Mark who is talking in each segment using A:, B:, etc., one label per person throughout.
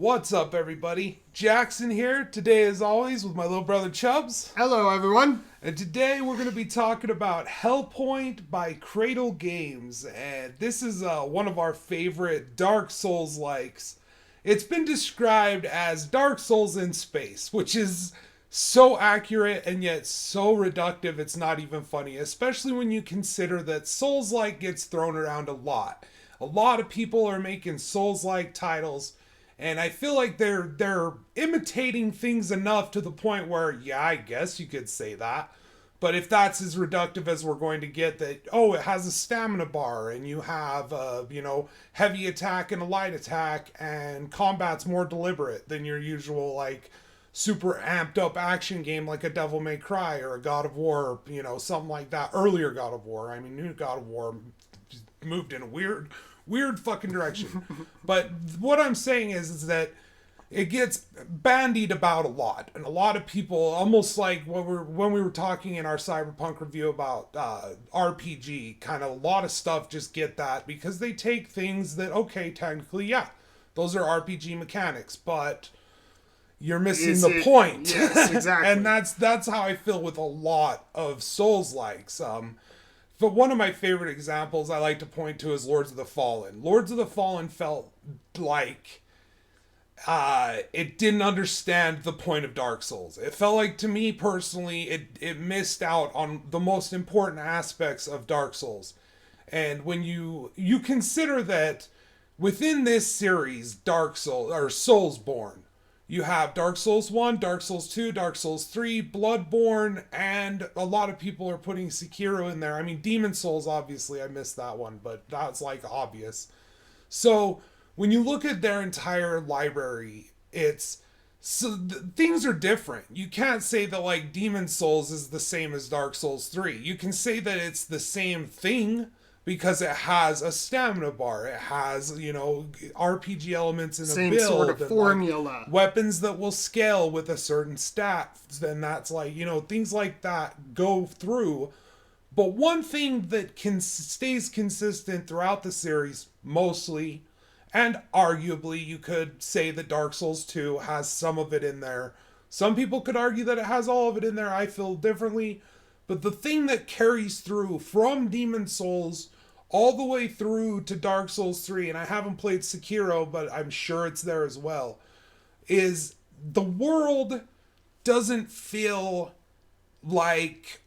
A: What's up, everybody? Jackson here, today as always with my little brother Chubbz.
B: Hello, everyone.
A: And today we're going to be talking about Hellpoint by Cradle Games. And this is one of our favorite Dark Souls likes. It's been described as Dark Souls in space, which is so accurate and yet so reductive it's not even funny, especially when you consider that Souls-like gets thrown around a lot. A lot of people are making Souls-like titles, and I feel like they're imitating things enough to the point where, yeah, I guess you could say that. But if that's as reductive as we're going to get, that, oh, it has a stamina bar, and you have, heavy attack and a light attack, and combat's more deliberate than your usual, like, super amped up action game like a Devil May Cry or a God of War, something like that. Earlier God of War. I mean, new God of War moved in a weird fucking direction. But what I'm saying is that it gets bandied about a lot, and a lot of people, almost like when we were talking in our Cyberpunk review about RPG, kind of a lot of stuff just get that because they take things that, okay, technically, yeah, those are RPG mechanics, but you're missing the point.
B: Yes, exactly.
A: And that's how I feel with a lot of Souls-likes. But one of my favorite examples I like to point to is Lords of the Fallen. Lords of the Fallen felt like it didn't understand the point of Dark Souls. It felt like, to me personally, it missed out on the most important aspects of Dark Souls. And when you consider that within this series, Dark Souls, or Soulsborne, you have Dark Souls 1, Dark Souls 2, Dark Souls 3, Bloodborne, and a lot of people are putting Sekiro in there. I mean, Demon Souls, obviously, I missed that one, but that's, like, obvious. So, when you look at their entire library, things are different. You can't say that, like, Demon Souls is the same as Dark Souls 3. You can say that it's the same thing, because it has a stamina bar. It has, RPG elements in a build.
B: Same sort of formula.
A: Like, weapons that will scale with a certain stat. Then that's like, things like that go through. But one thing that stays consistent throughout the series, mostly, and arguably you could say that Dark Souls 2 has some of it in there. Some people could argue that it has all of it in there. I feel differently. But the thing that carries through from Demon Souls all the way through to Dark Souls 3, and I haven't played Sekiro, but I'm sure it's there as well, is the world doesn't feel like,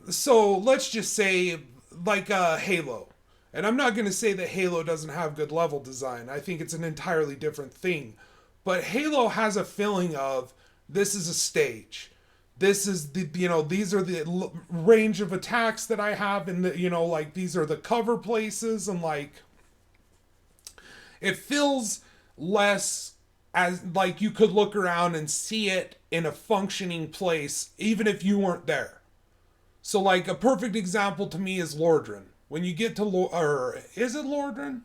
A: so let's just say, like Halo. And I'm not going to say that Halo doesn't have good level design. I think it's an entirely different thing. But Halo has a feeling of, this is a stage. This is these are the range of attacks that I have, and these are the cover places, and it feels less as like you could look around and see it in a functioning place, even if you weren't there. So, like, a perfect example to me is Lordran. When you get to or is it Lordran?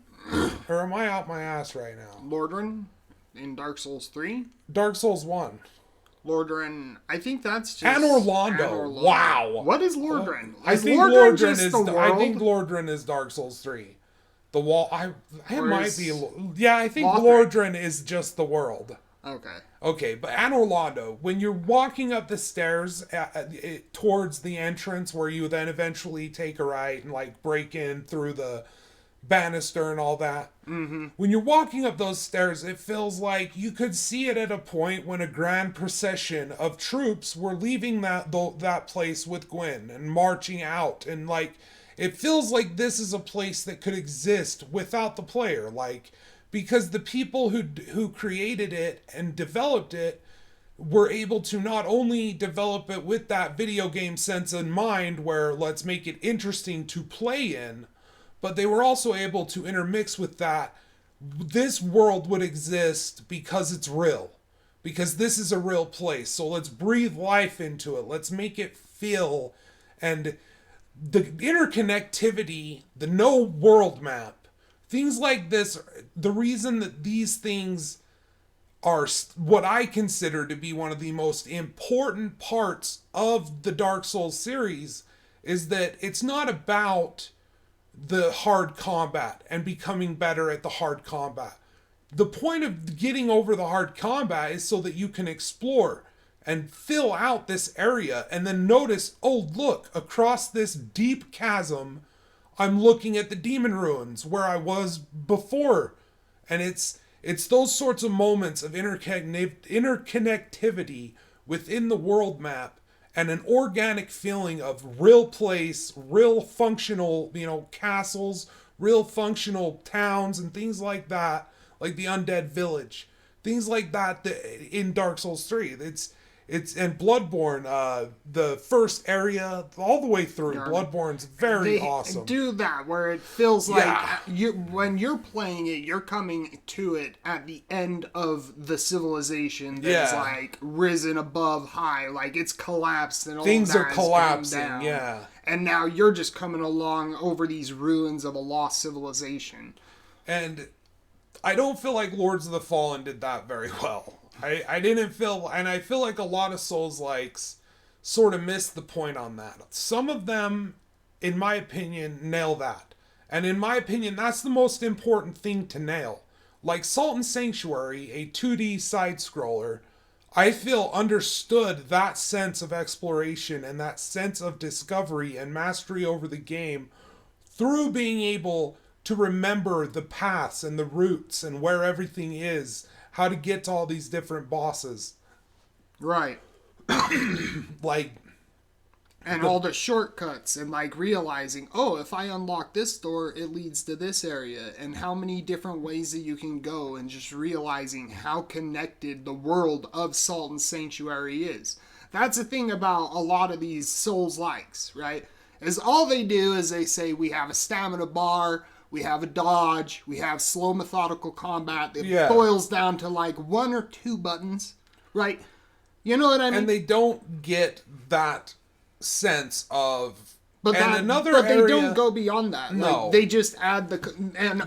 A: Or am I out my ass right now?
B: Lordran in Dark Souls 3?
A: Dark Souls 1.
B: Lordran, I think that's just...
A: Anor Londo. Wow.
B: What is Lordran?
A: I think Lordran is Dark Souls 3. The wall... It might be... Yeah, I think Lordran is just the world. Okay, but Anor Londo, when you're walking up the stairs towards the entrance where you then eventually take a right and, like, break in through the banister and all that.
B: Mm-hmm.
A: When you're walking up those stairs, it feels like you could see it at a point when a grand procession of troops were leaving that place with Gwyn and marching out, and like it feels like this is a place that could exist without the player, like, because the people who created it and developed it were able to not only develop it with that video game sense in mind, where let's make it interesting to play in, but they were also able to intermix with that. This world would exist because it's real. Because this is a real place. So let's breathe life into it. Let's make it feel. And the interconnectivity, the no world map, things like this, the reason that these things are what I consider to be one of the most important parts of the Dark Souls series is that it's not about the hard combat and becoming better at the hard combat. the point of getting over the hard combat is so that you can explore and fill out this area and then notice, oh, look, across this deep chasm, I'm looking at the demon ruins where I was before. And it's those sorts of moments of interconnectivity within the world map and an organic feeling of real place, real functional, castles, real functional towns and things like that, like the Undead Village. Things like that in Dark Souls 3. It's and Bloodborne, the first area all the way through. Yeah. Bloodborne's very awesome.
B: Do that where it feels like when you're playing it, you're coming to it at the end of the civilization that's like risen above high, like it's collapsed and all
A: things are collapsing. Yeah,
B: and now you're just coming along over these ruins of a lost civilization.
A: And I don't feel like Lords of the Fallen did that very well. I didn't feel, and I feel like a lot of Souls-likes sort of missed the point on that. Some of them, in my opinion, nail that. And in my opinion, that's the most important thing to nail. Like Salt and Sanctuary, a 2D side-scroller, I feel understood that sense of exploration and that sense of discovery and mastery over the game through being able to remember the paths and the routes and where everything is, how to get to all these different bosses.
B: Right. And all the shortcuts and realizing, oh, if I unlock this door, it leads to this area, and how many different ways that you can go, and just realizing how connected the world of Salt and Sanctuary is. That's the thing about a lot of these Souls-likes, right? Is all they do is they say, we have a stamina bar, we have a dodge, we have slow methodical combat that boils down to 1 or 2 buttons, right? You know what I mean?
A: And they don't get that sense of...
B: But they don't go beyond that.
A: No.
B: They just add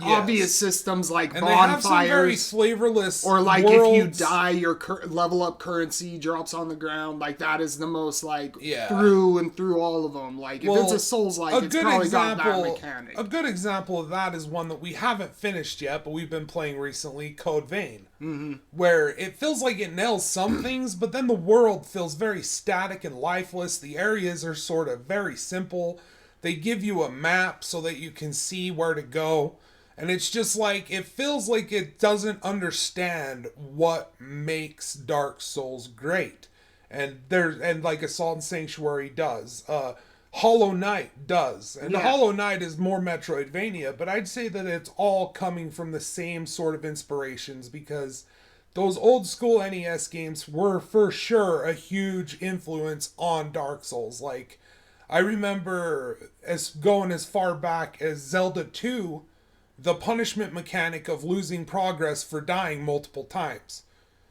B: obvious systems like
A: and
B: bonfires.
A: They have some very flavorless
B: or
A: worlds.
B: If you die, your level up currency drops on the ground. That is the most through and through all of them. If it's a Souls-like, it's probably got that mechanic.
A: A good example of that is one that we haven't finished yet, but we've been playing recently, Code Vein.
B: Mm-hmm.
A: Where it feels like it nails some things, but then the world feels very static and lifeless. The areas are sort of very simple. They give you a map so that you can see where to go. And it's just it feels like it doesn't understand what makes Dark Souls great. And Assault and Sanctuary does. Hollow Knight does. And Hollow Knight is more Metroidvania, but I'd say that it's all coming from the same sort of inspirations, because those old school NES games were for sure a huge influence on Dark Souls. I remember going as far back as Zelda 2, the punishment mechanic of losing progress for dying multiple times.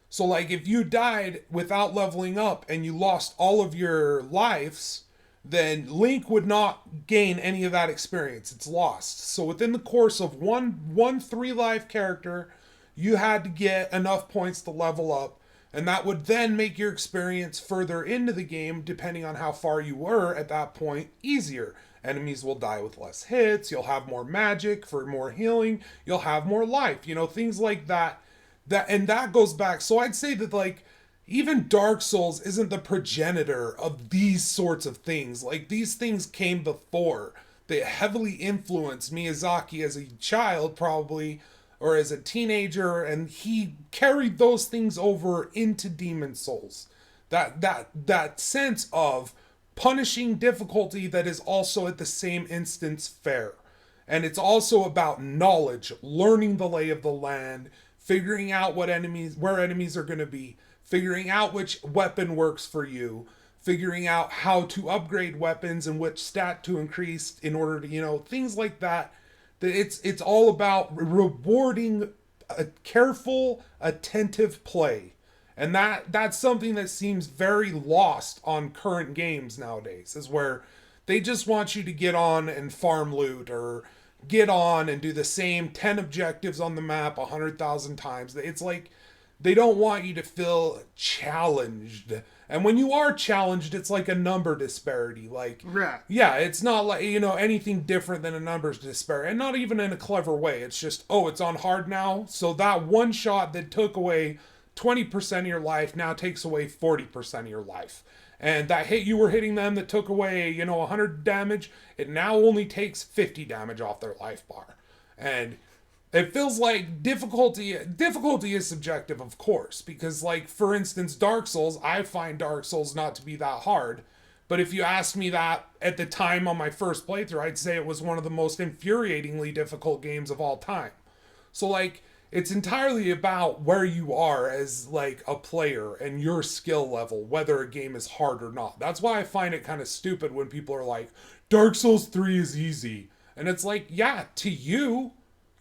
A: So if you died without leveling up and you lost all of your lives, then Link would not gain any of that experience. It's lost. So within the course of one 3-life character, you had to get enough points to level up, and that would then make your experience further into the game, depending on how far you were at that point, easier. Enemies will die with less hits, you'll have more magic for more healing, you'll have more life, things like that. And that goes back. So I'd say that even Dark Souls isn't the progenitor of these sorts of things. These things came before. They heavily influenced Miyazaki as a child, probably, or as a teenager, and he carried those things over into Demon Souls. That sense of punishing difficulty that is also at the same instance fair. And it's also about knowledge, learning the lay of the land, figuring out where enemies are going to be, figuring out which weapon works for you, figuring out how to upgrade weapons and which stat to increase in order to, things like that. It's all about rewarding a careful, attentive play. And that's something that seems very lost on current games nowadays, is where they just want you to get on and farm loot, or get on and do the same 10 objectives on the map 100,000 times. It's they don't want you to feel challenged And when you are challenged, it's like a number disparity. Like,
B: Yeah.
A: yeah, it's not like, anything different than a numbers disparity. And not even in a clever way. It's just, oh, it's on hard now. So that one shot that took away 20% of your life now takes away 40% of your life. And that hit you were hitting them that took away, 100 damage, it now only takes 50 damage off their life bar. And it feels like difficulty is subjective, of course, because, like, for instance, Dark Souls, I find Dark Souls not to be that hard. But if you asked me that at the time on my first playthrough, I'd say it was one of the most infuriatingly difficult games of all time. So, like, it's entirely about where you are as, like, a player and your skill level, whether a game is hard or not. That's why I find it kind of stupid when people are like, Dark Souls 3 is easy. And it's like, yeah, to you,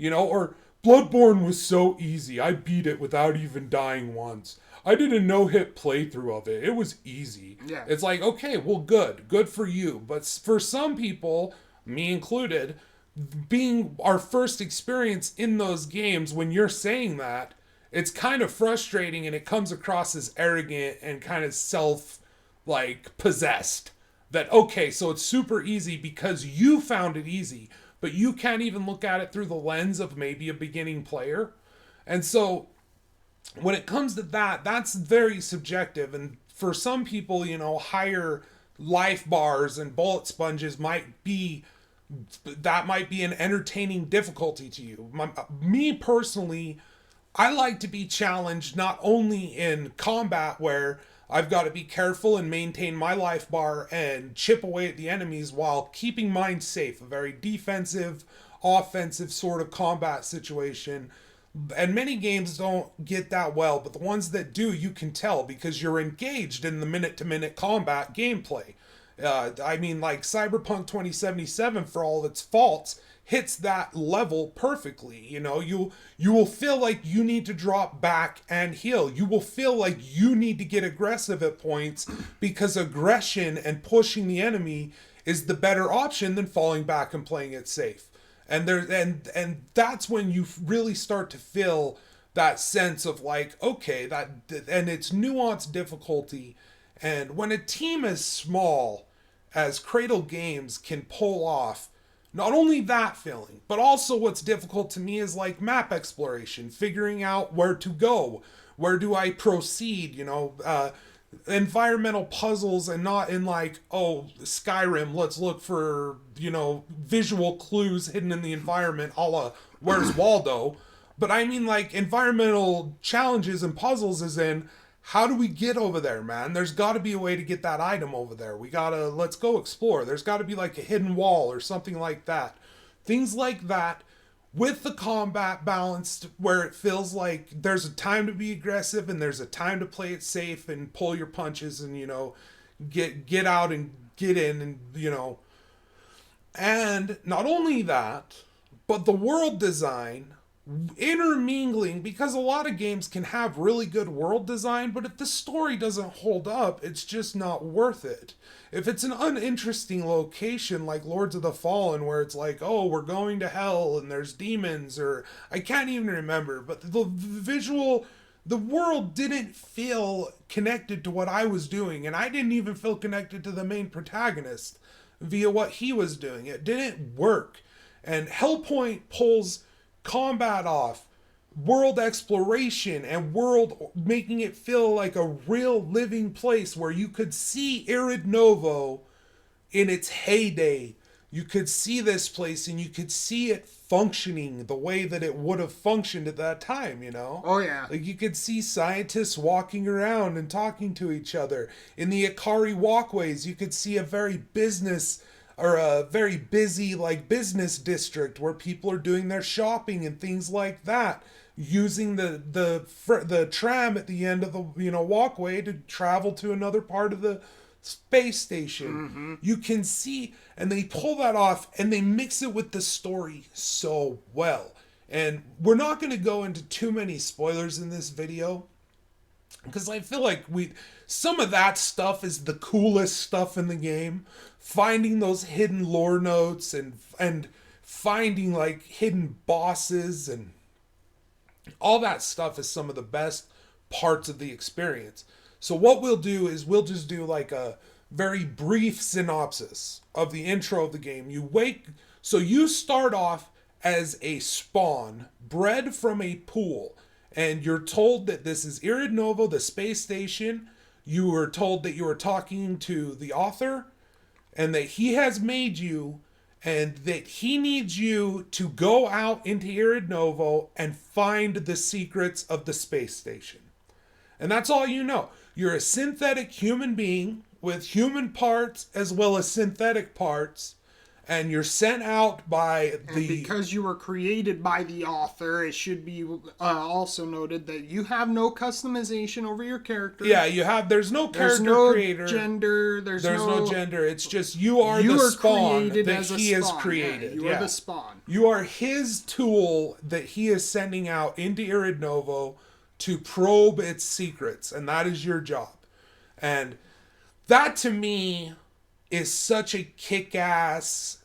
A: or Bloodborne was so easy. I beat it without even dying once. I did a no-hit playthrough of it. It was easy.
B: Yeah.
A: It's like, okay, well, good for you. But for some people, me included, being our first experience in those games, when you're saying that, it's kind of frustrating and it comes across as arrogant and kind of possessed. That, okay, so it's super easy because you found it easy, but you can't even look at it through the lens of maybe a beginning player. And so when it comes to that, that's very subjective. And for some people, higher life bars and bullet sponges might be an entertaining difficulty to you. Me personally, I like to be challenged not only in combat where I've got to be careful and maintain my life bar and chip away at the enemies while keeping mine safe. A very defensive, offensive sort of combat situation. And many games don't get that well, but the ones that do, you can tell because you're engaged in the minute-to-minute combat gameplay. Like Cyberpunk 2077, for all its faults, hits that level perfectly. You will feel like you need to drop back and heal. You will feel like you need to get aggressive at points because aggression and pushing the enemy is the better option than falling back and playing it safe. And that's when you really start to feel that sense of like, okay, and it's nuanced difficulty. And when a team as small as Cradle Games can pull off not only that feeling, but also what's difficult to me is like map exploration, figuring out where to go, where do I proceed, environmental puzzles, and not in like, oh, Skyrim, let's look for, visual clues hidden in the environment, a la Where's Waldo. But I mean like environmental challenges and puzzles as in, how do we get over there, man? There's got to be a way to get that item over there. Let's go explore. There's got to be like a hidden wall or something like that. Things like that with the combat balanced where it feels like there's a time to be aggressive and there's a time to play it safe and pull your punches and, get out and get in and, and not only that, but the world design intermingling, because a lot of games can have really good world design, but if the story doesn't hold up, it's just not worth it. If it's an uninteresting location like Lords of the Fallen, where it's like, oh, we're going to hell and there's demons, or I can't even remember, but the world didn't feel connected to what I was doing, and I didn't even feel connected to the main protagonist via what he was doing. It didn't work. And Hellpoint pulls combat off, world exploration, and world making it feel like a real living place where you could see Irid Novo in its heyday. You could see this place and you could see it functioning the way that it would have functioned at that time,
B: Oh, yeah.
A: Like you could see scientists walking around and talking to each other. In the Ikari walkways, you could see a very busy like business district where people are doing their shopping and things like that, using the tram at the end of the walkway to travel to another part of the space station. Mm-hmm. You can see, and they pull that off and they mix it with the story so well. And we're not going to go into too many spoilers in this video, because I feel like some of that stuff is the coolest stuff in the game. Finding those hidden lore notes and finding like hidden bosses and all that stuff is some of the best parts of the experience. So what we'll do is we'll just do like a very brief synopsis of the intro of the game. So you start off as a spawn bred from a pool, and you're told that this is Irid Novo, the space station. You were told that you were talking to the author and that he has made you and that he needs you to go out into Irid Novo and find the secrets of the space station. And that's all you know. You're a synthetic human being with human parts as well as synthetic parts, and you're sent out by
B: and because you were created by the author, it should be also noted that you have no customization over your character.
A: Yeah, there's no character creator.
B: Gender. There's no
A: gender. It's just you are the spawn that he has created.
B: Yeah, you are the spawn.
A: You are his tool that he is sending out into Irid Novo to probe its secrets, and that is your job. And that to me is such a kick-ass,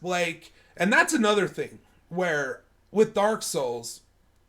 A: and that's another thing where with Dark Souls,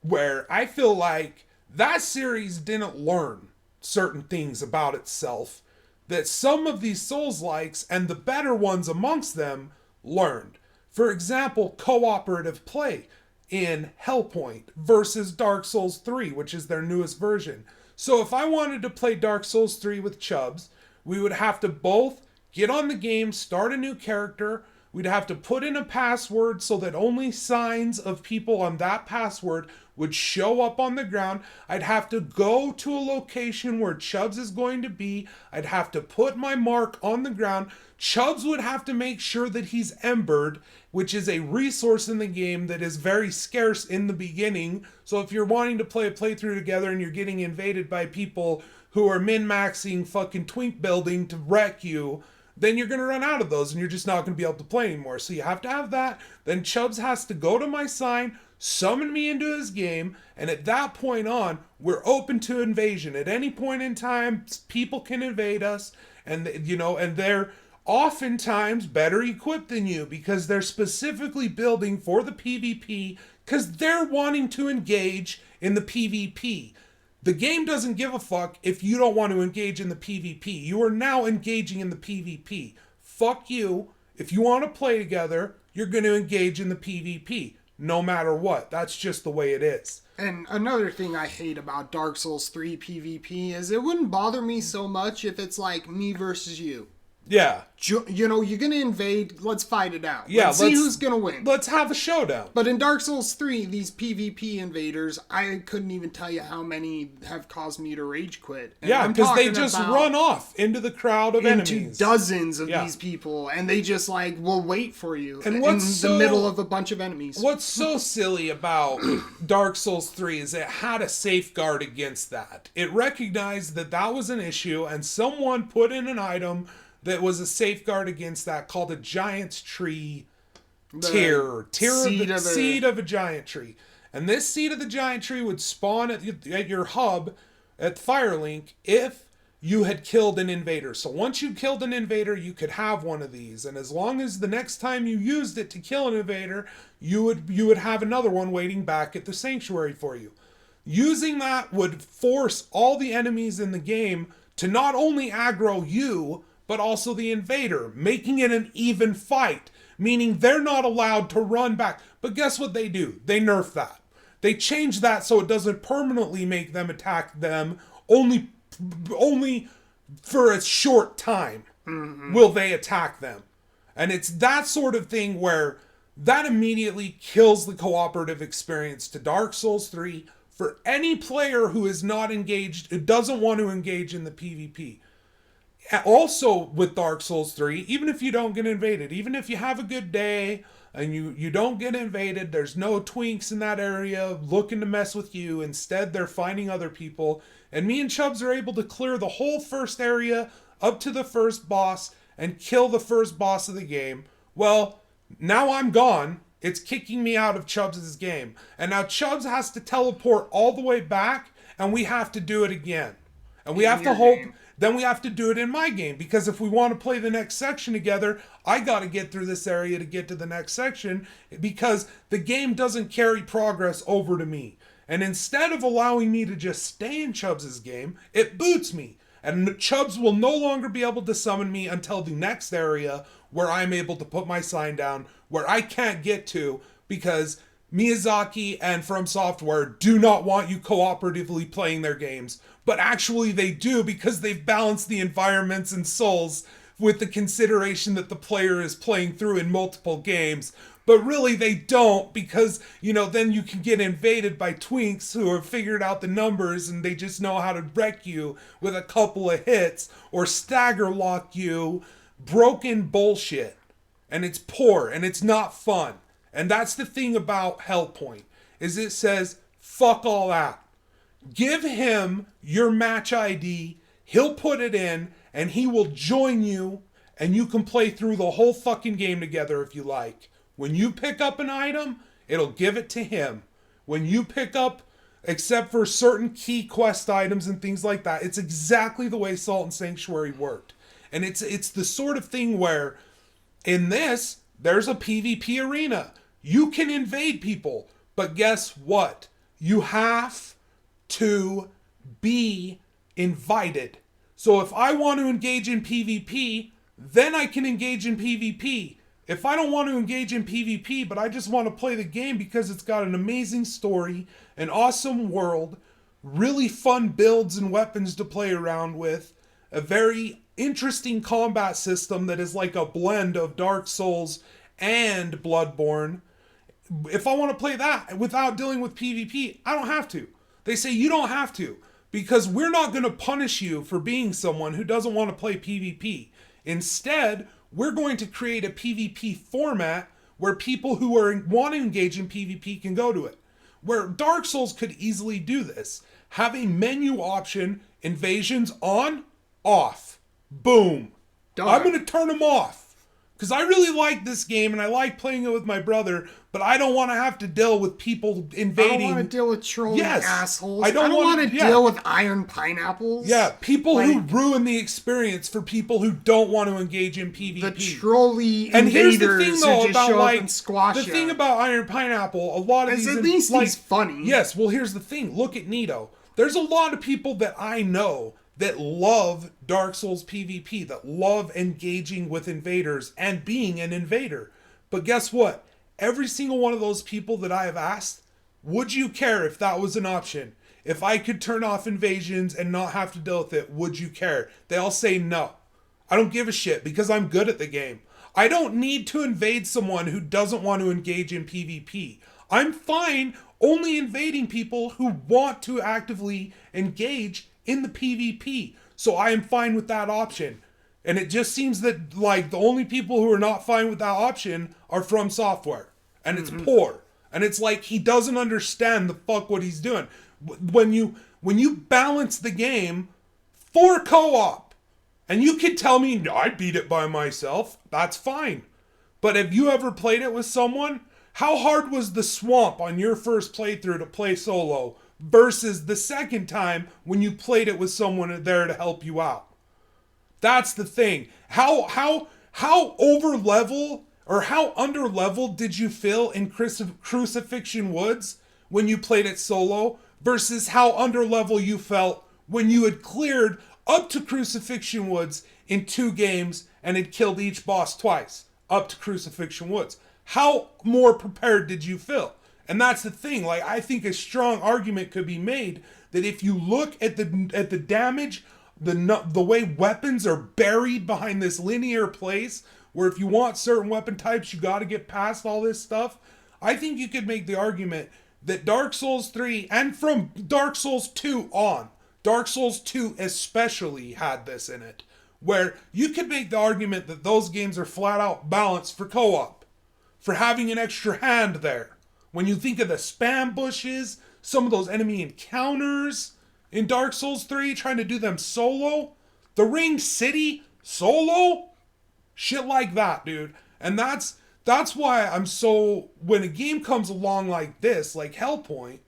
A: where I feel like that series didn't learn certain things about itself that some of these Souls-likes and the better ones amongst them learned. For example, cooperative play in Hellpoint versus Dark Souls 3, which is their newest version. So if I wanted to play Dark Souls 3 with Chubbz, we would have to both get on the game, start a new character. We'd have to put in a password so that only signs of people on that password would show up on the ground. I'd have to go to a location where Chubbz is going to be. I'd have to put my mark on the ground. Chubbz would have to make sure that he's embered, which is a resource in the game that is very scarce in the beginning. So if you're wanting to play a playthrough together and you're getting invaded by people who are min-maxing fucking twink building to wreck you, then you're going to run out of those and you're just not going to be able to play anymore. So you have to have that. Then Chubbz has to go to my sign, summon me into his game, and at that point on, we're open to invasion. At any point in time, people can invade us, and and they're oftentimes better equipped than you because they're specifically building for the PvP because they're wanting to engage in the PvP. The game doesn't give a fuck if you don't want to engage in the PvP. You are now engaging in the PvP. Fuck you. If you want to play together, you're going to engage in the PvP. No matter what. That's just the way it is.
B: And another thing I hate about Dark Souls 3 PvP is it wouldn't bother me so much if it's like me versus you.
A: Yeah.
B: You're going to invade, let's fight it out.
A: Yeah,
B: let's see who's going to win.
A: Let's have a showdown.
B: But in Dark Souls 3, these PvP invaders, I couldn't even tell you how many have caused me to rage quit.
A: And yeah, because they just run off into the crowd of enemies.
B: Into dozens of these people, and they just will wait for you in the middle of a bunch of enemies.
A: What's so silly about Dark Souls 3 is it had a safeguard against that. It recognized that that was an issue, and someone put in an item that was a safeguard against that called a giant's tree seed of a giant tree. And this seed of the giant tree would spawn at your hub at Firelink if you had killed an invader. So once you killed an invader, you could have one of these. And as long as the next time you used it to kill an invader, you would have another one waiting back at the sanctuary for you. Using that would force all the enemies in the game to not only aggro you, but also the invader, making it an even fight, meaning they're not allowed to run back. But guess what they do? They nerf that. They change that so it doesn't permanently make them attack them, only for a short time will they attack them. And it's that sort of thing where that immediately kills the cooperative experience to Dark Souls 3 for any player who is not engaged, who doesn't want to engage in the PvP. Also with Dark Souls 3, even if you don't get invaded, even if you have a good day and you don't get invaded, there's no twinks in that area looking to mess with you. Instead, they're finding other people. And me and Chubbz are able to clear the whole first area up to the first boss and kill the first boss of the game. Well, now I'm gone. It's kicking me out of Chubbs' game. And now Chubbz has to teleport all the way back, and we have to do it again. And we have to hope... Then we have to do it in my game, because if we want to play the next section together, I got to get through this area to get to the next section, because the game doesn't carry progress over to me. And instead of allowing me to just stay in Chubbs' game, it boots me. And Chubbz will no longer be able to summon me until the next area where I'm able to put my sign down, where I can't get to because Miyazaki and From Software do not want you cooperatively playing their games. But actually they do, because they've balanced the environments in Souls with the consideration that the player is playing through in multiple games. But really they don't, because, then you can get invaded by twinks who have figured out the numbers and they just know how to wreck you with a couple of hits or stagger lock you. Broken bullshit. And it's poor and it's not fun. And that's the thing about Hellpoint, is it says, fuck all that. Give him your match ID, he'll put it in, and he will join you, and you can play through the whole fucking game together if you like. When you pick up an item, it'll give it to him. When you pick up, except for certain key quest items and things like that, it's exactly the way Salt and Sanctuary worked. And it's the sort of thing where, in this, there's a PvP arena. You can invade people, but guess what? You have to be invited. So if I want to engage in PvP, then I can engage in PvP. If I don't want to engage in PvP, but I just want to play the game because it's got an amazing story, an awesome world, really fun builds and weapons to play around with, a very interesting combat system that is like a blend of Dark Souls and Bloodborne. If I want to play that without dealing with PvP, I don't have to. They say you don't have to, because we're not going to punish you for being someone who doesn't want to play PvP. Instead, we're going to create a PvP format where people who want to engage in PvP can go to it. Where Dark Souls could easily do this. Have a menu option, invasions on, off. Boom. Done. I'm going to turn them off. Because I really like this game and I like playing it with my brother, but I don't want to have to deal with people invading.
B: I don't want to deal with trolling assholes.
A: I don't
B: want to deal with iron pineapples.
A: Yeah, people who ruin the experience for people who don't want to engage in PvP.
B: The trolly
A: and
B: invaders
A: here's the thing, though,
B: who just
A: about,
B: show up and squash
A: the thing about Iron Pineapple, a lot of these...
B: At least he's funny.
A: Yes, well, here's the thing. Look at Nito. There's a lot of people that I know that love Dark Souls PvP, that love engaging with invaders and being an invader. But guess what? Every single one of those people that I have asked, would you care if that was an option? If I could turn off invasions and not have to deal with it, would you care? They all say no. I don't give a shit because I'm good at the game. I don't need to invade someone who doesn't want to engage in PvP. I'm fine only invading people who want to actively engage in the PvP. So I am fine with that option. And it just seems that the only people who are not fine with that option are From Software. And it's poor. And it's like he doesn't understand the fuck what he's doing. When you balance the game for co-op, and you could tell me, no, I beat it by myself, that's fine. But have you ever played it with someone? How hard was the swamp on your first playthrough to play solo versus the second time when you played it with someone there to help you out? That's the thing. How over level or how under level did you feel in Crucifixion Woods when you played it solo versus how under level you felt when you had cleared up to Crucifixion Woods in 2 games and had killed each boss twice up to Crucifixion Woods? How more prepared did you feel? And that's the thing. I think a strong argument could be made that if you look at the damage, the way weapons are buried behind this linear place, where if you want certain weapon types, you got to get past all this stuff. I think you could make the argument that Dark Souls 3 and from Dark Souls 2 on, Dark Souls 2 especially had this in it, where you could make the argument that those games are flat out balanced for co-op, for having an extra hand there. When you think of the spam bushes, some of those enemy encounters in Dark Souls 3, trying to do them solo, the Ring City solo, shit like that, dude. And that's why I'm so, when a game comes along like this, like Hellpoint,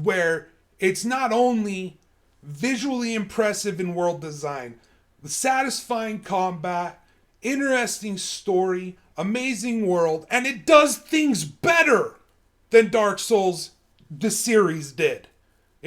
A: where it's not only visually impressive in world design, satisfying combat, interesting story, amazing world, and it does things better than Dark Souls, the series, did.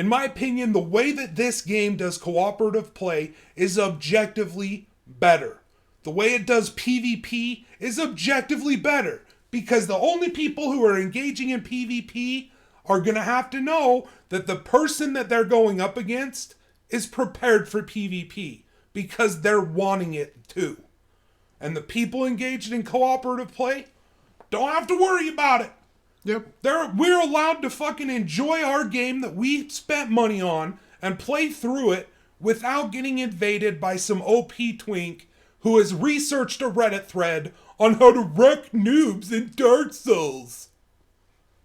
A: In my opinion, the way that this game does cooperative play is objectively better. The way it does PvP is objectively better. Because the only people who are engaging in PvP are going to have to know that the person that they're going up against is prepared for PvP. Because they're wanting it too. And the people engaged in cooperative play don't have to worry about it.
B: Yep.
A: We're allowed to fucking enjoy our game that we spent money on and play through it without getting invaded by some OP twink who has researched a Reddit thread on how to wreck noobs in Dark Souls.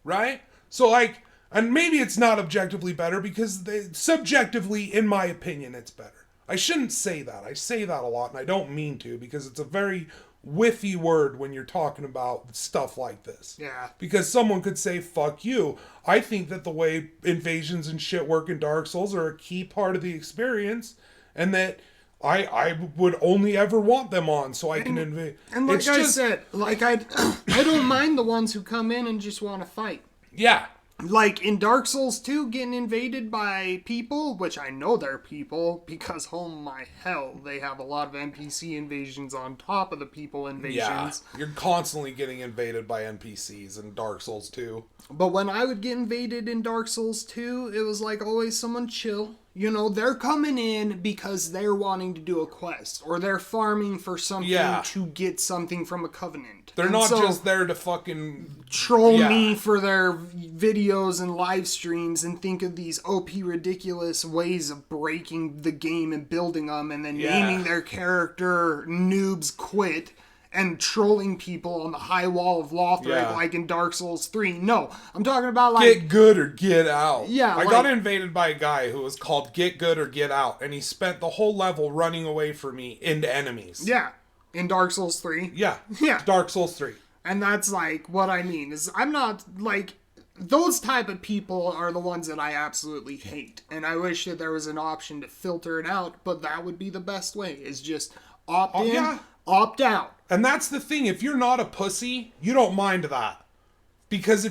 A: Right? So like, and maybe it's not objectively better because subjectively, in my opinion, it's better. I shouldn't say that. I say that a lot and I don't mean to because it's a very whiffy word when you're talking about stuff like this.
B: Yeah.
A: Because someone could say, fuck you. I think that the way invasions and shit work in Dark Souls are a key part of the experience and that I would only ever want them on so I can invade.
B: And like I said, like I don't mind the ones who come in and just want to fight.
A: Yeah.
B: Like in Dark Souls 2, getting invaded by people, which I know they're people, because oh my hell, they have a lot of NPC invasions on top of the people invasions.
A: Yeah, you're constantly getting invaded by NPCs in Dark Souls 2.
B: But when I would get invaded in Dark Souls 2, it was like always someone chill. You know, they're coming in because they're wanting to do a quest, or they're farming for something to get something from a covenant.
A: They're not just there to fucking
B: troll me for their videos and live streams and think of these OP ridiculous ways of breaking the game and building them and then naming their character Noobs Quit and trolling people on the high wall of Lothric like in Dark Souls 3. No, I'm talking about like...
A: Get good or get out.
B: Yeah,
A: I got invaded by a guy who was called Get Good or Get Out, and he spent the whole level running away from me into enemies.
B: Yeah, in Dark Souls 3.
A: Yeah, Dark Souls 3.
B: And that's like what I mean, is I'm not like... Those type of people are the ones that I absolutely hate. And I wish that there was an option to filter it out, but that would be the best way, is just opt in, opt out.
A: And that's the thing. If you're not a pussy, you don't mind that. Because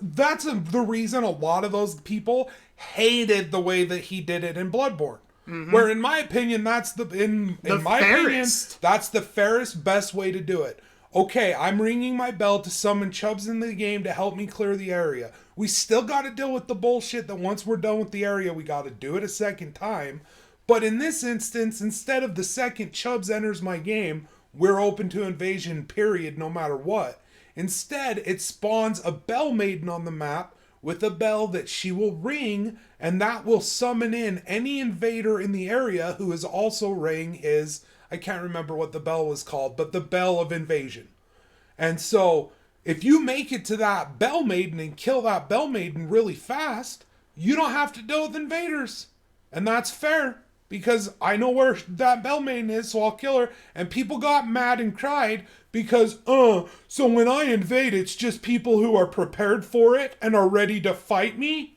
A: that's the reason a lot of those people hated the way that he did it in Bloodborne. Mm-hmm. Where in my opinion, that's in my opinion, that's the fairest, best way to do it. Okay, I'm ringing my bell to summon Chubbz in the game to help me clear the area. We still got to deal with the bullshit that once we're done with the area, we got to do it a second time. But in this instance, instead of the second Chubbz enters my game, we're open to invasion, period, no matter what. Instead, it spawns a bell maiden on the map with a bell that she will ring, and that will summon in any invader in the area who is also ringing his, I can't remember what the bell was called, but the bell of invasion. And so, if you make it to that bell maiden and kill that bell maiden really fast, you don't have to deal with invaders. And that's fair. Because I know where that bell maiden is, so I'll kill her. And people got mad and cried because, so when I invade, it's just people who are prepared for it and are ready to fight me?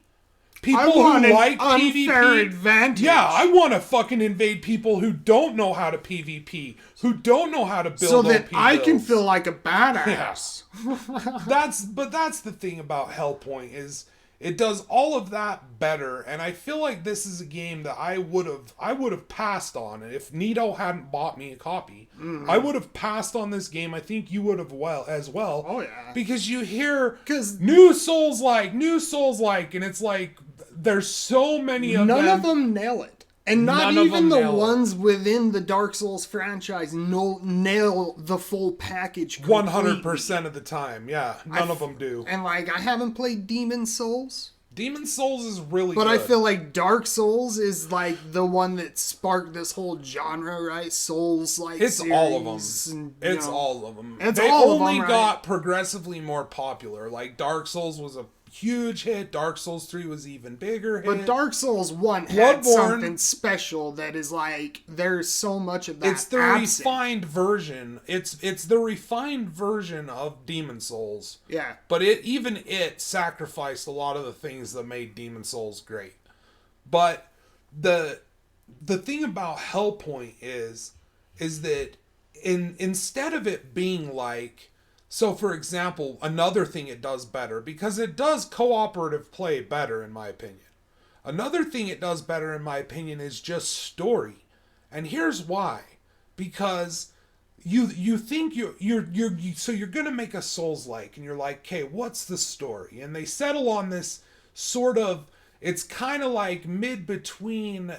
A: People who like PvP.
B: Advantage.
A: Yeah, I want to fucking invade people who don't know how to PvP, who don't know how to build
B: so that
A: OP
B: I
A: builds.
B: can feel like a badass.
A: Yeah. That's the thing about Hellpoint is it does all of that better, and I feel like this is a game that I would have passed on if Nito hadn't bought me a copy. Mm-hmm. I would have passed on this game. I think you would have as well.
B: Oh yeah.
A: Because you hear new Souls-like, and it's like there's so many of them.
B: None of them nail it. And not even the ones within the Dark Souls franchise nail the full package completely.
A: 100% of the time, yeah. None of them do.
B: And like, I haven't played Demon Souls.
A: Demon Souls is really
B: good.
A: But
B: I feel like Dark Souls is like the one that sparked this whole genre, right? Souls-like
A: It's
B: series
A: all of them.
B: And,
A: all of them.
B: It's
A: they
B: all
A: only
B: of them,
A: got progressively more popular. Like, Dark Souls was a huge hit. Dark Souls 3 was even bigger hit.
B: But Dark Souls 1 had something special that is like, there's so much of that.
A: It's the refined version. It's the refined version of Demon Souls.
B: Yeah.
A: But it sacrificed a lot of the things that made Demon Souls great. But the thing about Hellpoint is that instead of it being like So, for example, another thing it does better, because it does cooperative play better, in my opinion. Another thing it does better, in my opinion, is just story. And here's why. Because you think so you're gonna make a Souls like, and you're like, okay, what's the story? And they settle on this sort of, it's kind of like mid between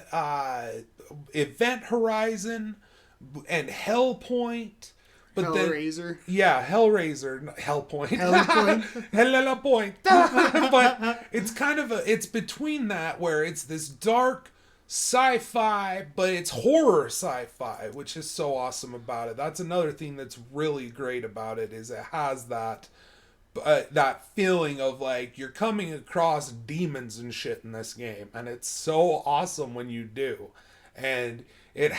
A: Event Horizon and Hellpoint. But
B: Hellraiser.
A: Yeah, Hellraiser, Hellpoint.
B: Hellpoint.
A: Hellpoint. But it's kind of it's between that, where it's this dark sci-fi, but it's horror sci-fi, which is so awesome about it. That's another thing that's really great about it, is it has that feeling of like you're coming across demons and shit in this game, and it's so awesome when you do. And it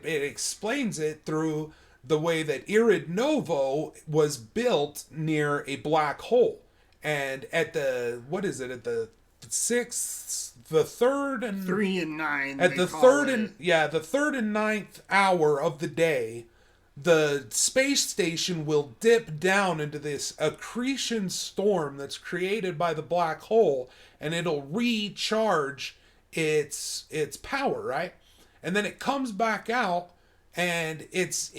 A: explains it through the way that Irid Novo was built near a black hole. And at the, what is it, at the third and
B: 3 and 9
A: at the third and ninth hour of the day, the space station will dip down into this accretion storm that's created by the black hole, and it'll recharge its power, right? And then it comes back out, and it's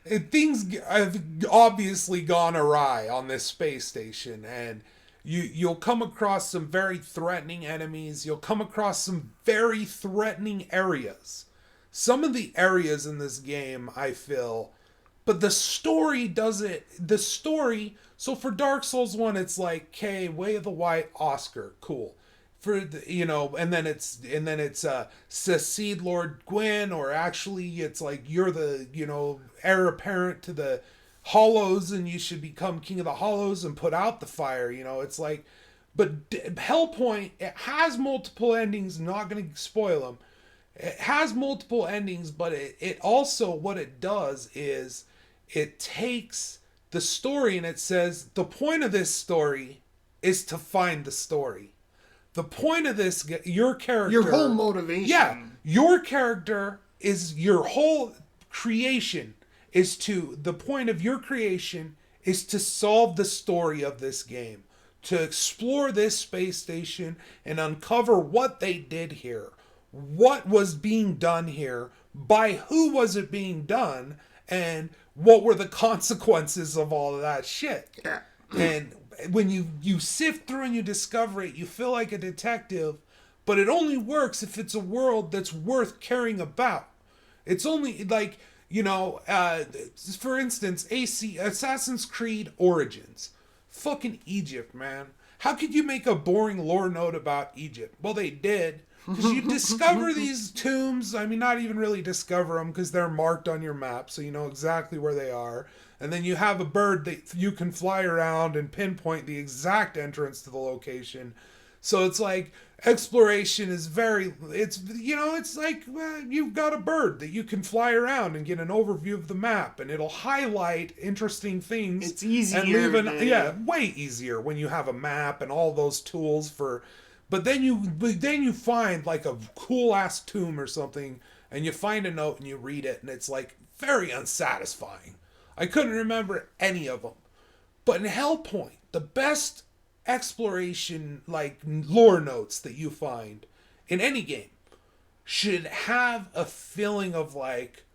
A: things have obviously gone awry on this space station, and you'll come across some very threatening enemies. You'll come across some very threatening areas. Some of the areas in this game, I feel, but the story does it. The story. So for Dark Souls 1, it's like, okay, Way of the White, Oscar, cool. For the, and then it's Secede Lord Gwyn, or actually it's like you're the heir apparent to the Hollows, and you should become King of the Hollows and put out the fire. It's like, but Hellpoint, it has multiple endings. I'm not going to spoil them. It has multiple endings, but it also, what it does is it takes the story and it says the point of this story is to find the story. The point of this, your character...
B: Your whole motivation.
A: Yeah. Your character is your whole creation the point of your creation is to solve the story of this game. To explore this space station and uncover what they did here. What was being done here. By who was it being done? And what were the consequences of all of that shit?
B: Yeah.
A: And when you sift through and you discover it, you feel like a detective, but it only works if it's a world that's worth caring about. It's only like, for instance, Assassin's Creed Origins. Fucking Egypt, man. How could you make a boring lore note about Egypt? Well, they did. Because you discover these tombs. I mean, not even really discover them, because they're marked on your map, so you know exactly where they are. And then you have a bird that you can fly around and pinpoint the exact entrance to the location. So it's like exploration is it's like you've got a bird that you can fly around and get an overview of the map, and it'll highlight interesting things.
B: It's easier.
A: And way easier when you have a map and all those tools for. But then you find like a cool ass tomb or something, and you find a note and you read it, and it's like very unsatisfying. I couldn't remember any of them. But in Hellpoint, the best exploration, like lore notes that you find in any game should have a feeling of like,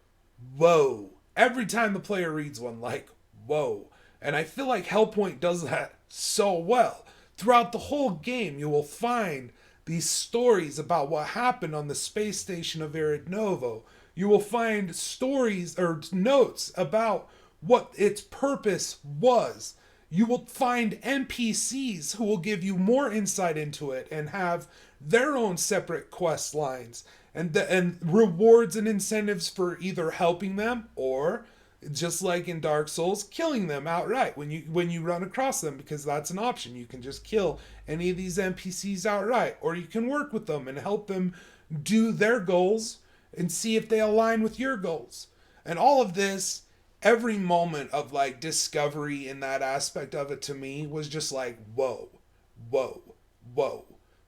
A: whoa. Every time the player reads one, like, whoa. And I feel like Hellpoint does that so well. Throughout the whole game, you will find these stories about what happened on the space station of Irid Novo. You will find stories or notes about what its purpose was. You will find NPCs who will give you more insight into it and have their own separate quest lines and rewards and incentives for either helping them or, just like in Dark Souls, killing them outright when you run across them, because that's an option. You can just kill any of these NPCs outright, or you can work with them and help them do their goals and see if they align with your goals. And all of this, every moment of like discovery in that aspect of it, to me was just like, whoa.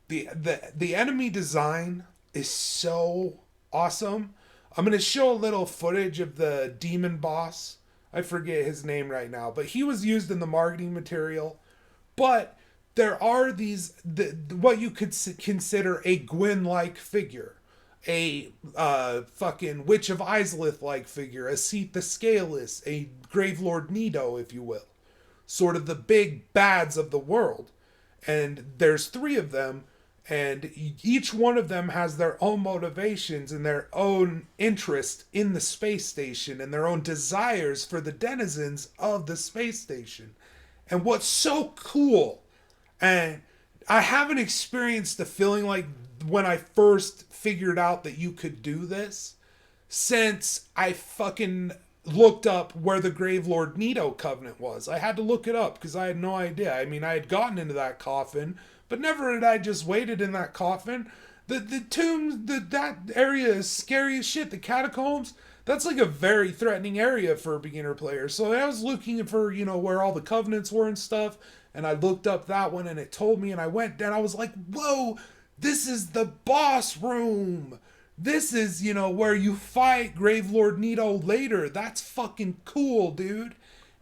A: The enemy design is so awesome. I'm going to show a little footage of the demon boss. I forget his name right now, but he was used in the marketing material. But there are what you could consider a Gwyn-like figure, a fucking Witch of Izalith-like figure, a Seath the Scaleless, a Gravelord Nido, if you will. Sort of the big bads of the world. And there's 3 of them, and each one of them has their own motivations and their own interest in the space station and their own desires for the denizens of the space station. And what's so cool, and I haven't experienced the feeling like when I first figured out that you could do this, since I fucking looked up where the Gravelord Nido Covenant was. I had to look it up because I had no idea. I mean, I had gotten into that coffin, but never had I just waited in that coffin. The tombs, that area is scary as shit. The catacombs, that's like a very threatening area for a beginner player. So I was looking for, where all the covenants were and stuff, and I looked up that one and it told me, and I went down. I was like, whoa, this is the boss room. This is, where you fight Gravelord Nido later. That's fucking cool, dude.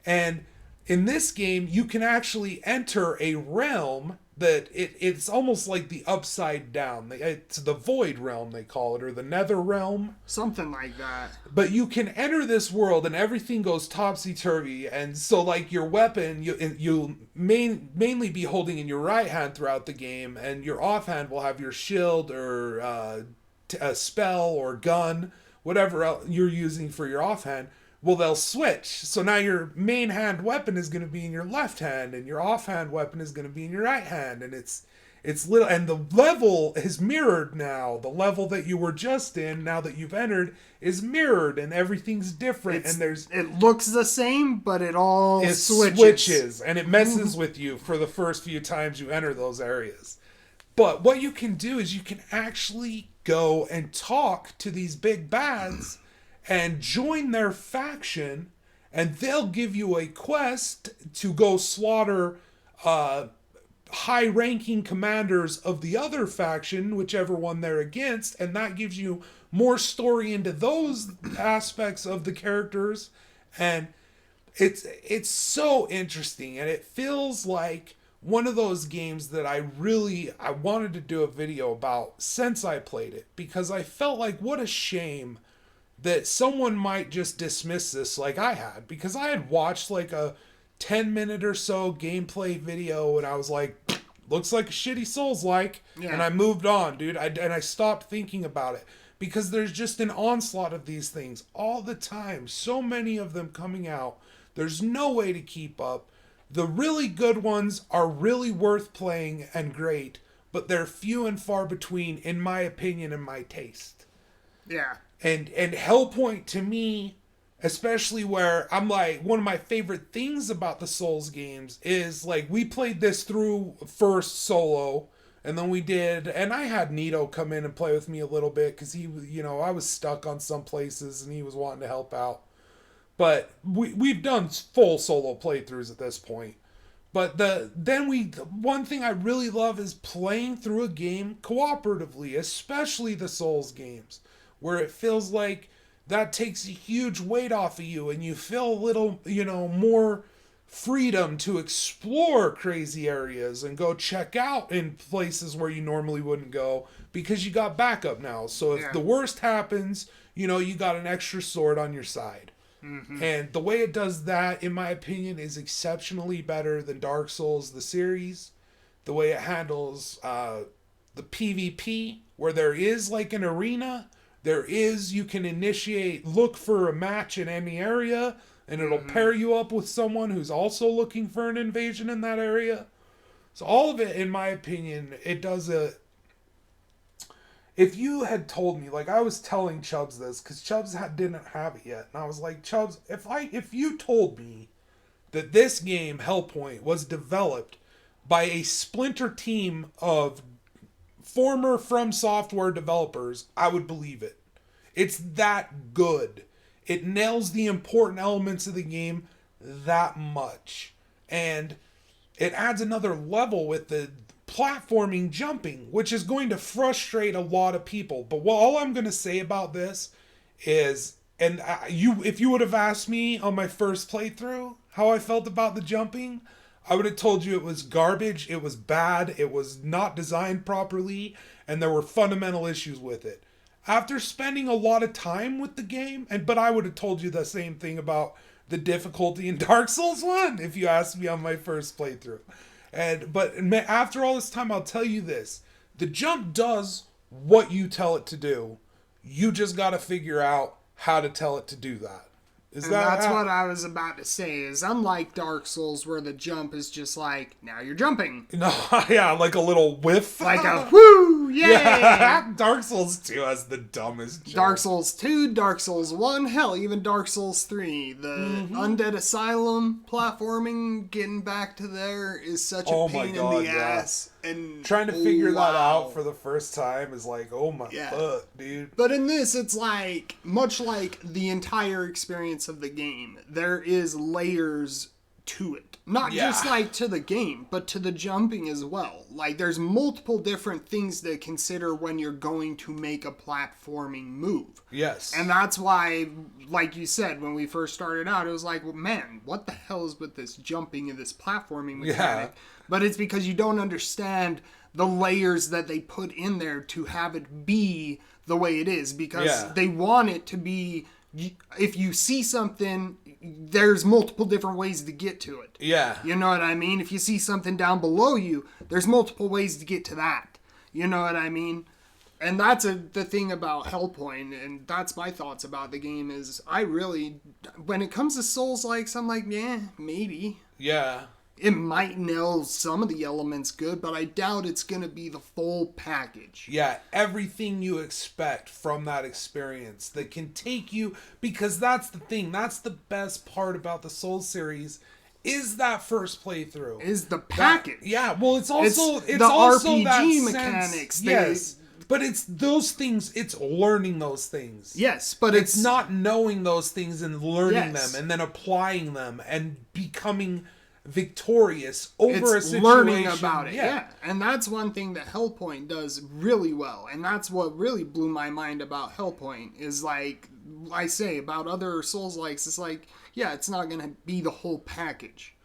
A: And in this game, you can actually enter a realm that it's almost like the upside down. It's the void realm, they call it, or the nether realm.
B: Something like that.
A: But you can enter this world and everything goes topsy-turvy. And so, like, your weapon, you'll mainly be holding in your right hand throughout the game, and your offhand will have your shield or a spell or gun, whatever else you're using for your offhand. Well, they'll switch. So now your main hand weapon is going to be in your left hand, and your offhand weapon is going to be in your right hand. And it's little, and the level is mirrored now. The level that you were just in, now that you've entered, is mirrored, and everything's different.
B: It looks the same, but it
A: switches, and it messes with you for the first few times you enter those areas. But what you can do is you can actually go and talk to these big bads and join their faction, and they'll give you a quest to go slaughter high-ranking commanders of the other faction, whichever one they're against, and that gives you more story into those aspects of the characters. And it's so interesting, and it feels like one of those games that I wanted to do a video about since I played it, because I felt like what a shame that someone might just dismiss this like I had, because I had watched like a 10-minute or so gameplay video and I was like, looks like a shitty Souls-like, and I moved on, dude. And I stopped thinking about it, because there's just an onslaught of these things all the time, so many of them coming out. There's no way to keep up. The really good ones are really worth playing and great, but they're few and far between, in my opinion and my taste.
B: Yeah.
A: And Hellpoint, to me, especially where I'm like, one of my favorite things about the Souls games is, like, we played this through first solo, and then and I had Nido come in and play with me a little bit, because he, I was stuck on some places and he was wanting to help out. But we've done full solo playthroughs at this point. But one thing I really love is playing through a game cooperatively, especially the Souls games, where it feels like that takes a huge weight off of you and you feel a little, more freedom to explore crazy areas and go check out in places where you normally wouldn't go, because you got backup now. So if the worst happens, you got an extra sword on your side. Mm-hmm. And the way it does that, in my opinion, is exceptionally better than Dark Souls, the series. The way it handles the PvP, where there is like an arena, you can look for a match in any area, and it'll pair you up with someone who's also looking for an invasion in that area. So all of it, in my opinion, it does if you had told me, like I was telling Chubbz this, because Chubbz didn't have it yet, and I was like, Chubbz, if you told me that this game, Hellpoint, was developed by a splinter team of former From Software developers, I would believe it. It's that good. It nails the important elements of the game that much. And it adds another level with the platforming jumping, which is going to frustrate a lot of people. But all I'm going to say about this is And if you would have asked me on my first playthrough how I felt about the jumping, I would have told you it was garbage, it was bad, it was not designed properly, and there were fundamental issues with it. After spending a lot of time with the game, but I would have told you the same thing about the difficulty in Dark Souls 1 if you asked me on my first playthrough. But after all this time, I'll tell you this. The jump does what you tell it to do. You just got to figure out how to tell it to do that.
B: That's what I was about to say, is unlike Dark Souls where the jump is just like, now you're jumping.
A: No, yeah, like a little whiff.
B: Like a whoo, yay!
A: Yeah. Dark Souls 2 has the dumbest jump.
B: Dark Souls 2, Dark Souls 1, hell, even Dark Souls 3. The Undead Asylum platforming, getting back to there is such a pain in the ass. And
A: trying to figure that out for the first time is like, oh my fuck, dude.
B: But in this, it's like, much like the entire experience of the game, there is layers to it. Not just like to the game, but to the jumping as well. Like, there's multiple different things to consider when you're going to make a platforming move.
A: Yes.
B: And that's why, like you said, when we first started out, it was like, well, man, what the hell is with this jumping and this platforming mechanic? Yeah. But it's because you don't understand the layers that they put in there to have it be the way it is. Because they want it to be, if you see something, there's multiple different ways to get to it.
A: Yeah.
B: You know what I mean? If you see something down below you, there's multiple ways to get to that. You know what I mean? And that's the thing about Hellpoint, and that's my thoughts about the game, is I really, when it comes to Souls-likes, I'm like, yeah, maybe.
A: Yeah.
B: It might nail some of the elements good, but I doubt it's going to be the full package.
A: Yeah, everything you expect from that experience that can take you, because that's the thing, that's the best part about the Souls series, is that first playthrough.
B: Is the package.
A: Well, it's also
B: the
A: also
B: RPG
A: that
B: mechanics.
A: Sense, yes. But it's those things, it's learning those things.
B: Yes, but
A: it's not knowing those things and learning them and then applying them and becoming victorious over a situation.
B: Learning about it, and that's one thing that Hellpoint does really well, and that's what really blew my mind about Hellpoint, is like I say about other Souls-likes, it's like, yeah, it's not gonna be the whole package,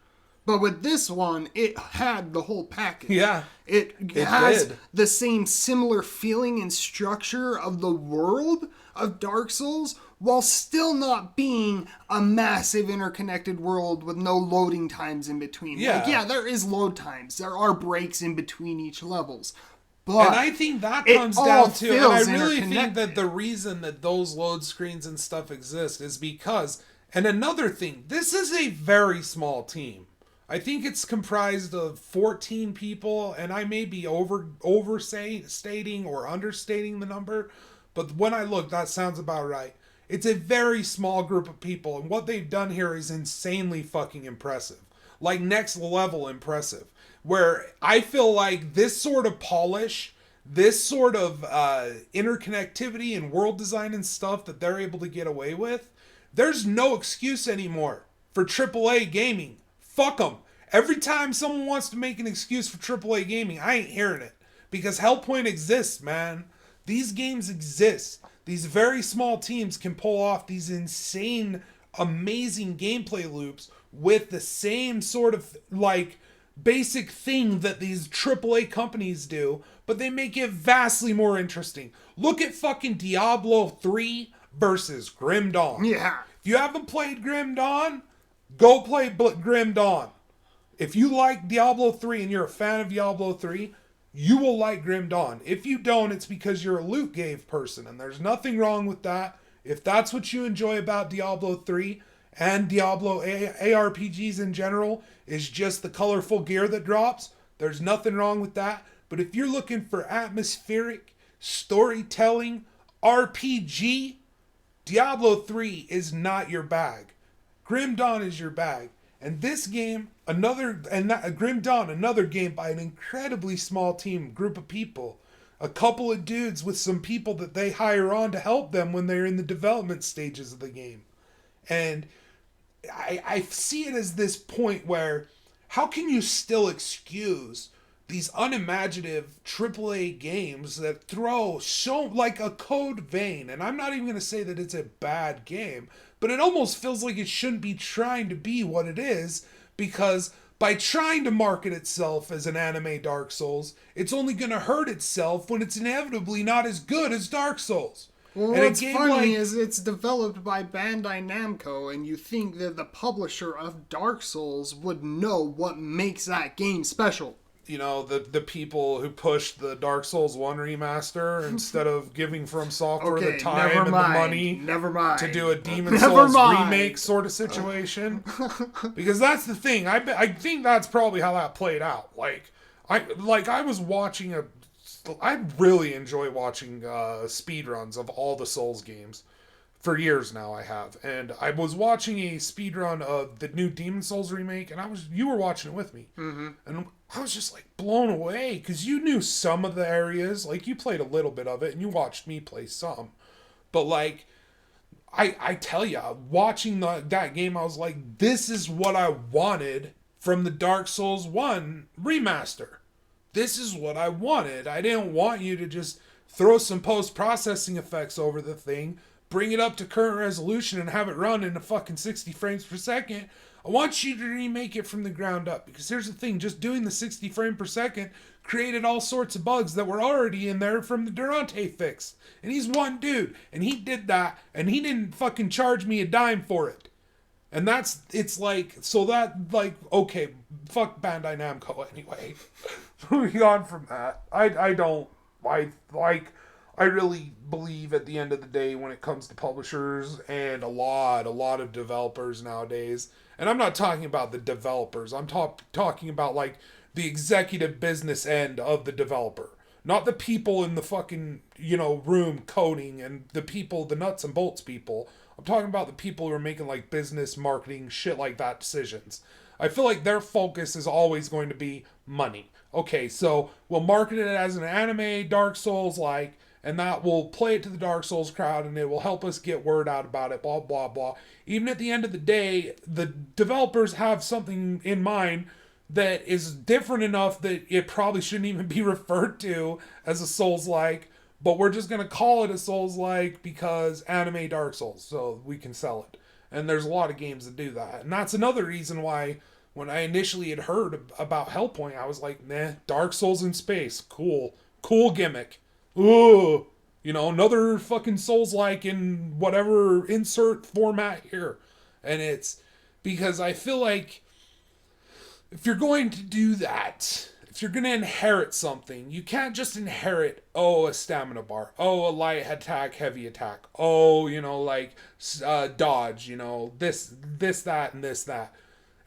B: but with this one, it had the whole package. It has the same similar feeling and structure of the world of Dark Souls, while still not being a massive interconnected world with no loading times in between. There is load times. There are breaks in between each levels. But
A: and I think that comes down to, and I really think that the reason that those load screens and stuff exist is because, and another thing, this is a very small team. I think it's comprised of 14 people, and I may be overstating or understating the number, but when I look, that sounds about right. It's a very small group of people, and what they've done here is insanely fucking impressive. Like, next level impressive. Where I feel like this sort of polish, this sort of interconnectivity and world design and stuff that they're able to get away with, there's no excuse anymore for AAA gaming. Fuck them. Every time someone wants to make an excuse for AAA gaming, I ain't hearing it. Because Hellpoint exists, man. These games exist. These very small teams can pull off these insane, amazing gameplay loops with the same sort of, like, basic thing that these AAA companies do, but they make it vastly more interesting. Look at fucking Diablo 3 versus Grim Dawn.
B: Yeah.
A: If you haven't played Grim Dawn, go play Grim Dawn. If you like Diablo 3 and you're a fan of Diablo 3, you will like Grim Dawn. If you don't, it's because you're a loot gave person, and there's nothing wrong with that. If that's what you enjoy about Diablo 3 and Diablo ARPGs in general, is just the colorful gear that drops, there's nothing wrong with that. But if you're looking for atmospheric, storytelling, RPG, Diablo 3 is not your bag. Grim Dawn is your bag. And this game, Grim Dawn, another game by an incredibly small group of people. A couple of dudes with some people that they hire on to help them when they're in the development stages of the game. And I see it as this point where, how can you still excuse these unimaginative AAA games that throw so like a Code Vein, and I'm not even going to say that it's a bad game, but it almost feels like it shouldn't be trying to be what it is, because by trying to market itself as an anime Dark Souls, it's only going to hurt itself when it's inevitably not as good as Dark Souls.
B: Well,
A: And
B: what's funny is it's developed by Bandai Namco, and you think that the publisher of Dark Souls would know what makes that game special.
A: You know, the people who pushed the Dark Souls 1 remaster instead of giving From Software the time and the money to do a Demon Souls remake sort of situation. Because that's the thing. I think that's probably how that played out. I was watching I really enjoy watching speedruns of all the Souls games. For years now I have. And I was watching a speedrun of the new Demon Souls remake, and you were watching it with me. Mm-hmm. And I was just like blown away, because you knew some of the areas, like you played a little bit of it and you watched me play some. But like, I tell you, watching that game, I was like, this is what I wanted from the Dark Souls 1 remaster. This is what I wanted. I didn't want you to just throw some post-processing effects over the thing, bring it up to current resolution, and have it run in a fucking 60 frames per second. I want you to remake it from the ground up, because here's the thing, just doing the 60 frame per second created all sorts of bugs that were already in there from the Durante fix. And he's one dude, and he did that, and he didn't fucking charge me a dime for it. And it's like, so that, like, okay, fuck Bandai Namco anyway. Moving on from that, I really believe at the end of the day, when it comes to publishers and a lot of developers nowadays, and I'm not talking about the developers, I'm talking about like the executive business end of the developer. Not the people in the fucking, room coding and the nuts and bolts people. I'm talking about the people who are making like business, marketing, shit like that decisions. I feel like their focus is always going to be money. Okay, so we'll market it as an anime Dark Souls like, and that will play it to the Dark Souls crowd, and it will help us get word out about it, blah, blah, blah. Even at the end of the day, the developers have something in mind that is different enough that it probably shouldn't even be referred to as a Souls-like, but we're just going to call it a Souls-like because anime Dark Souls, so we can sell it. And there's a lot of games that do that. And that's another reason why when I initially had heard about Hellpoint, I was like, nah, Dark Souls in space, cool gimmick. Ooh, another fucking Souls-like in whatever insert format here. And it's because I feel like if you're going to do that, if you're going to inherit something, you can't just inherit, a stamina bar, a light attack, heavy attack, dodge, this, that, and this, that.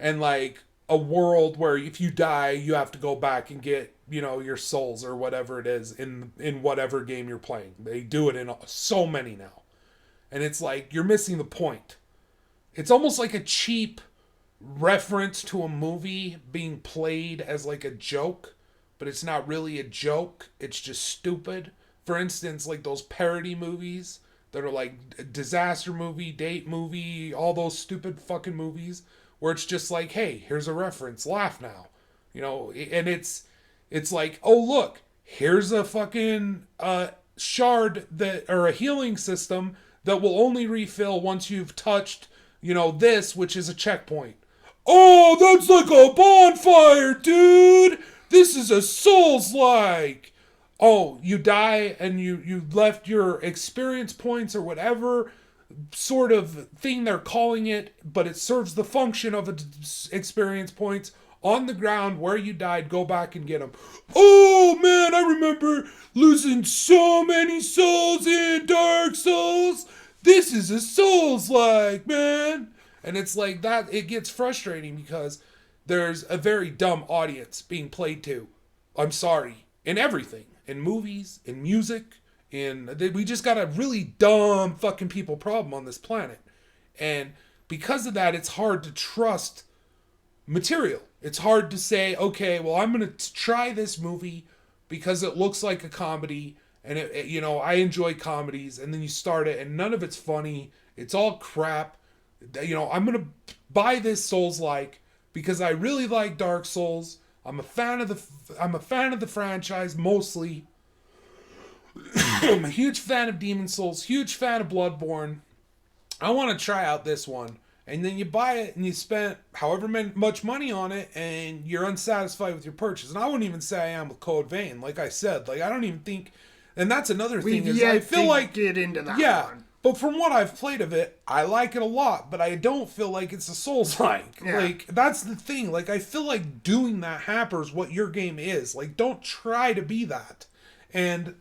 A: And like a world where if you die, you have to go back and get, your souls or whatever it is in whatever game you're playing. They do it in so many now. And it's like, you're missing the point. It's almost like a cheap reference to a movie being played as like a joke, but it's not really a joke. It's just stupid. For instance, like those parody movies that are like disaster movie, date movie, all those stupid fucking movies where it's just like, hey, here's a reference, laugh now. And it's like, oh, look, here's a fucking shard or a healing system that will only refill once you've touched, this, which is a checkpoint. Oh, that's like a bonfire, dude! This is a Souls-like! Oh, you die and you left your experience points or whatever sort of thing they're calling it, but it serves the function of experience points on the ground where you died. Go back and get them. Oh man, I remember losing so many souls in Dark Souls. This is a Souls-like, man. And it's like that, it gets frustrating because there's a very dumb audience being played to. I'm sorry. In everything. In movies, in music, we just got a really dumb fucking people problem on this planet. And because of that, it's hard to trust material. It's hard to say, okay, well, I'm going to try this movie because it looks like a comedy, and I enjoy comedies, and then you start it and none of it's funny. It's all crap. I'm going to buy this Souls-like because I really like Dark Souls. I'm a fan of the franchise mostly. I'm a huge fan of Demon Souls, huge fan of Bloodborne. I want to try out this one. And then you buy it and you spent however much money on it and you're unsatisfied with your purchase. And I wouldn't even say I am with Code Vein. Like I said, like I don't even think, and that's another thing is I feel like
B: get into that one.
A: But from what I've played of it, I like it a lot, but I don't feel like it's a Souls-like. Yeah. Like, that's the thing. Like, I feel like doing that hampers what your game is. Like, don't try to be that. And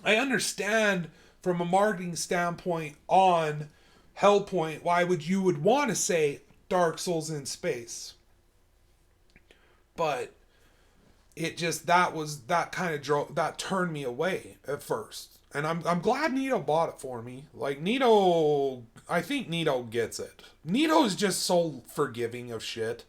A: I understand from a marketing standpoint on Hellpoint why you would want to say Dark Souls in space. But it just, that turned me away at first. And I'm glad Nito bought it for me. Like, I think Nito gets it. Nito is just so forgiving of shit.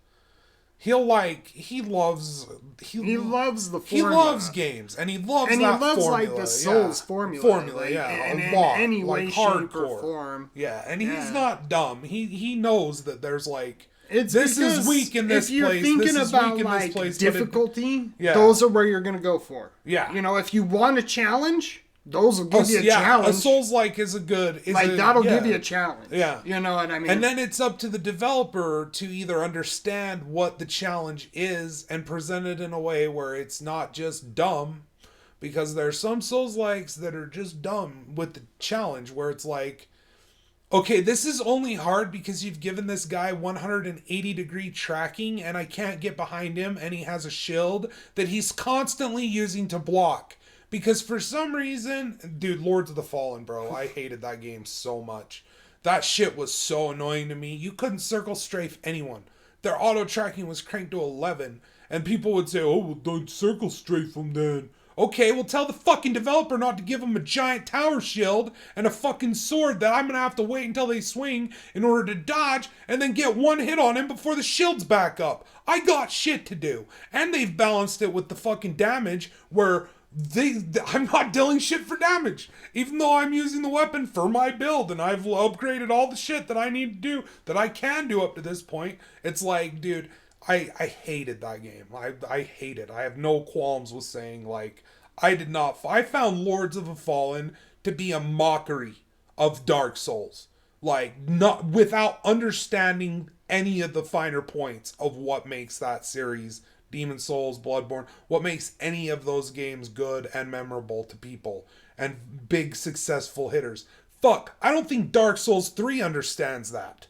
A: He loves the formula. He loves games, and he loves formula.
B: Like the Souls formula.
A: Like,
B: in any way, shape, or form.
A: Yeah, and he's not dumb. He knows that there's like, this is weak in this place. If you're thinking about like
B: difficulty, those are where you're gonna go for.
A: Yeah.
B: You know, if you want a challenge, those will give you a challenge.
A: A Souls-like is a good...
B: that'll give you a challenge.
A: Yeah.
B: You know what I mean?
A: And then it's up to the developer to either understand what the challenge is and present it in a way where it's not just dumb. Because there's some Souls-likes that are just dumb with the challenge where it's like, okay, this is only hard because you've given this guy 180-degree tracking and I can't get behind him and he has a shield that he's constantly using to block. Because for some reason, dude, Lords of the Fallen, bro, I hated that game so much. That shit was so annoying to me. You couldn't circle strafe anyone. Their auto tracking was cranked to 11. And people would say, oh, well, don't circle strafe them then. Okay, well, tell the fucking developer not to give them a giant tower shield and a fucking sword that I'm gonna have to wait until they swing in order to dodge and then get one hit on him before the shield's back up. I got shit to do. And they've balanced it with the fucking damage where... I'm not dealing shit for damage, even though I'm using the weapon for my build and I've upgraded all the shit that I need to do, that I can do up to this point. It's like, dude, I hated that game. I hate it. I have no qualms with saying, like, I found Lords of the Fallen to be a mockery of Dark Souls. Like, not without understanding any of the finer points of what makes that series Demon Souls, Bloodborne, what makes any of those games good and memorable to people and big successful hitters. Fuck, I don't think Dark Souls 3 understands that.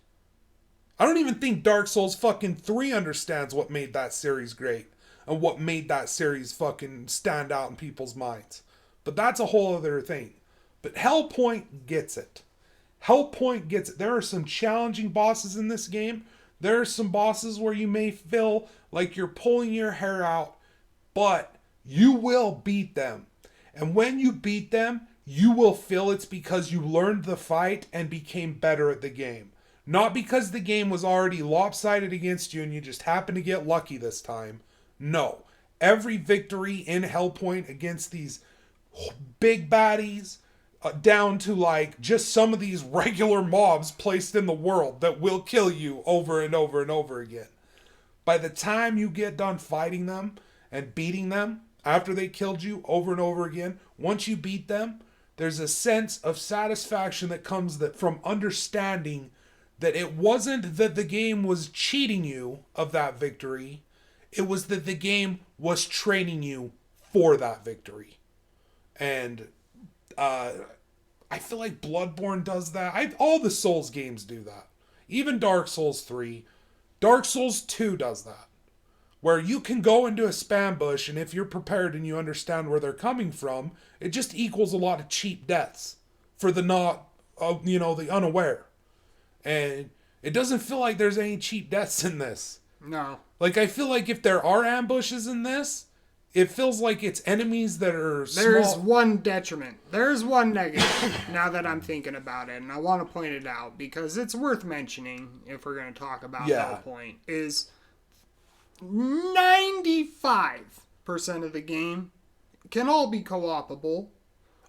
A: I don't even think Dark Souls fucking 3 understands what made that series great and what made that series fucking stand out in people's minds. But that's a whole other thing. But Hellpoint gets it. Hellpoint gets it. There are some challenging bosses in this game. There are some bosses where you may feel like you're pulling your hair out, but you will beat them. And when you beat them, you will feel it's because you learned the fight and became better at the game. Not because the game was already lopsided against you and you just happened to get lucky this time. No. Every victory in Hellpoint against these big baddies, down to like just some of these regular mobs placed in the world that will kill you over and over and over again. By the time you get done fighting them and beating them after they killed you over and over again, once you beat them, there's a sense of satisfaction that comes from understanding that it wasn't that the game was cheating you of that victory. It was that the game was training you for that victory. And I feel like Bloodborne does that. All the Souls games do that. Even Dark Souls 3. Dark Souls 2 does that. Where you can go into a spam bush, and if you're prepared and you understand where they're coming from, it just equals a lot of cheap deaths for the the unaware. And it doesn't feel like there's any cheap deaths in this.
B: No.
A: Like, I feel like if there are ambushes in this, it feels like it's enemies that are small.
B: There's one detriment. There's one negative now that I'm thinking about it, and I want to point it out because it's worth mentioning if we're going to talk about Hellpoint, is 95% of the game can all be co-opable.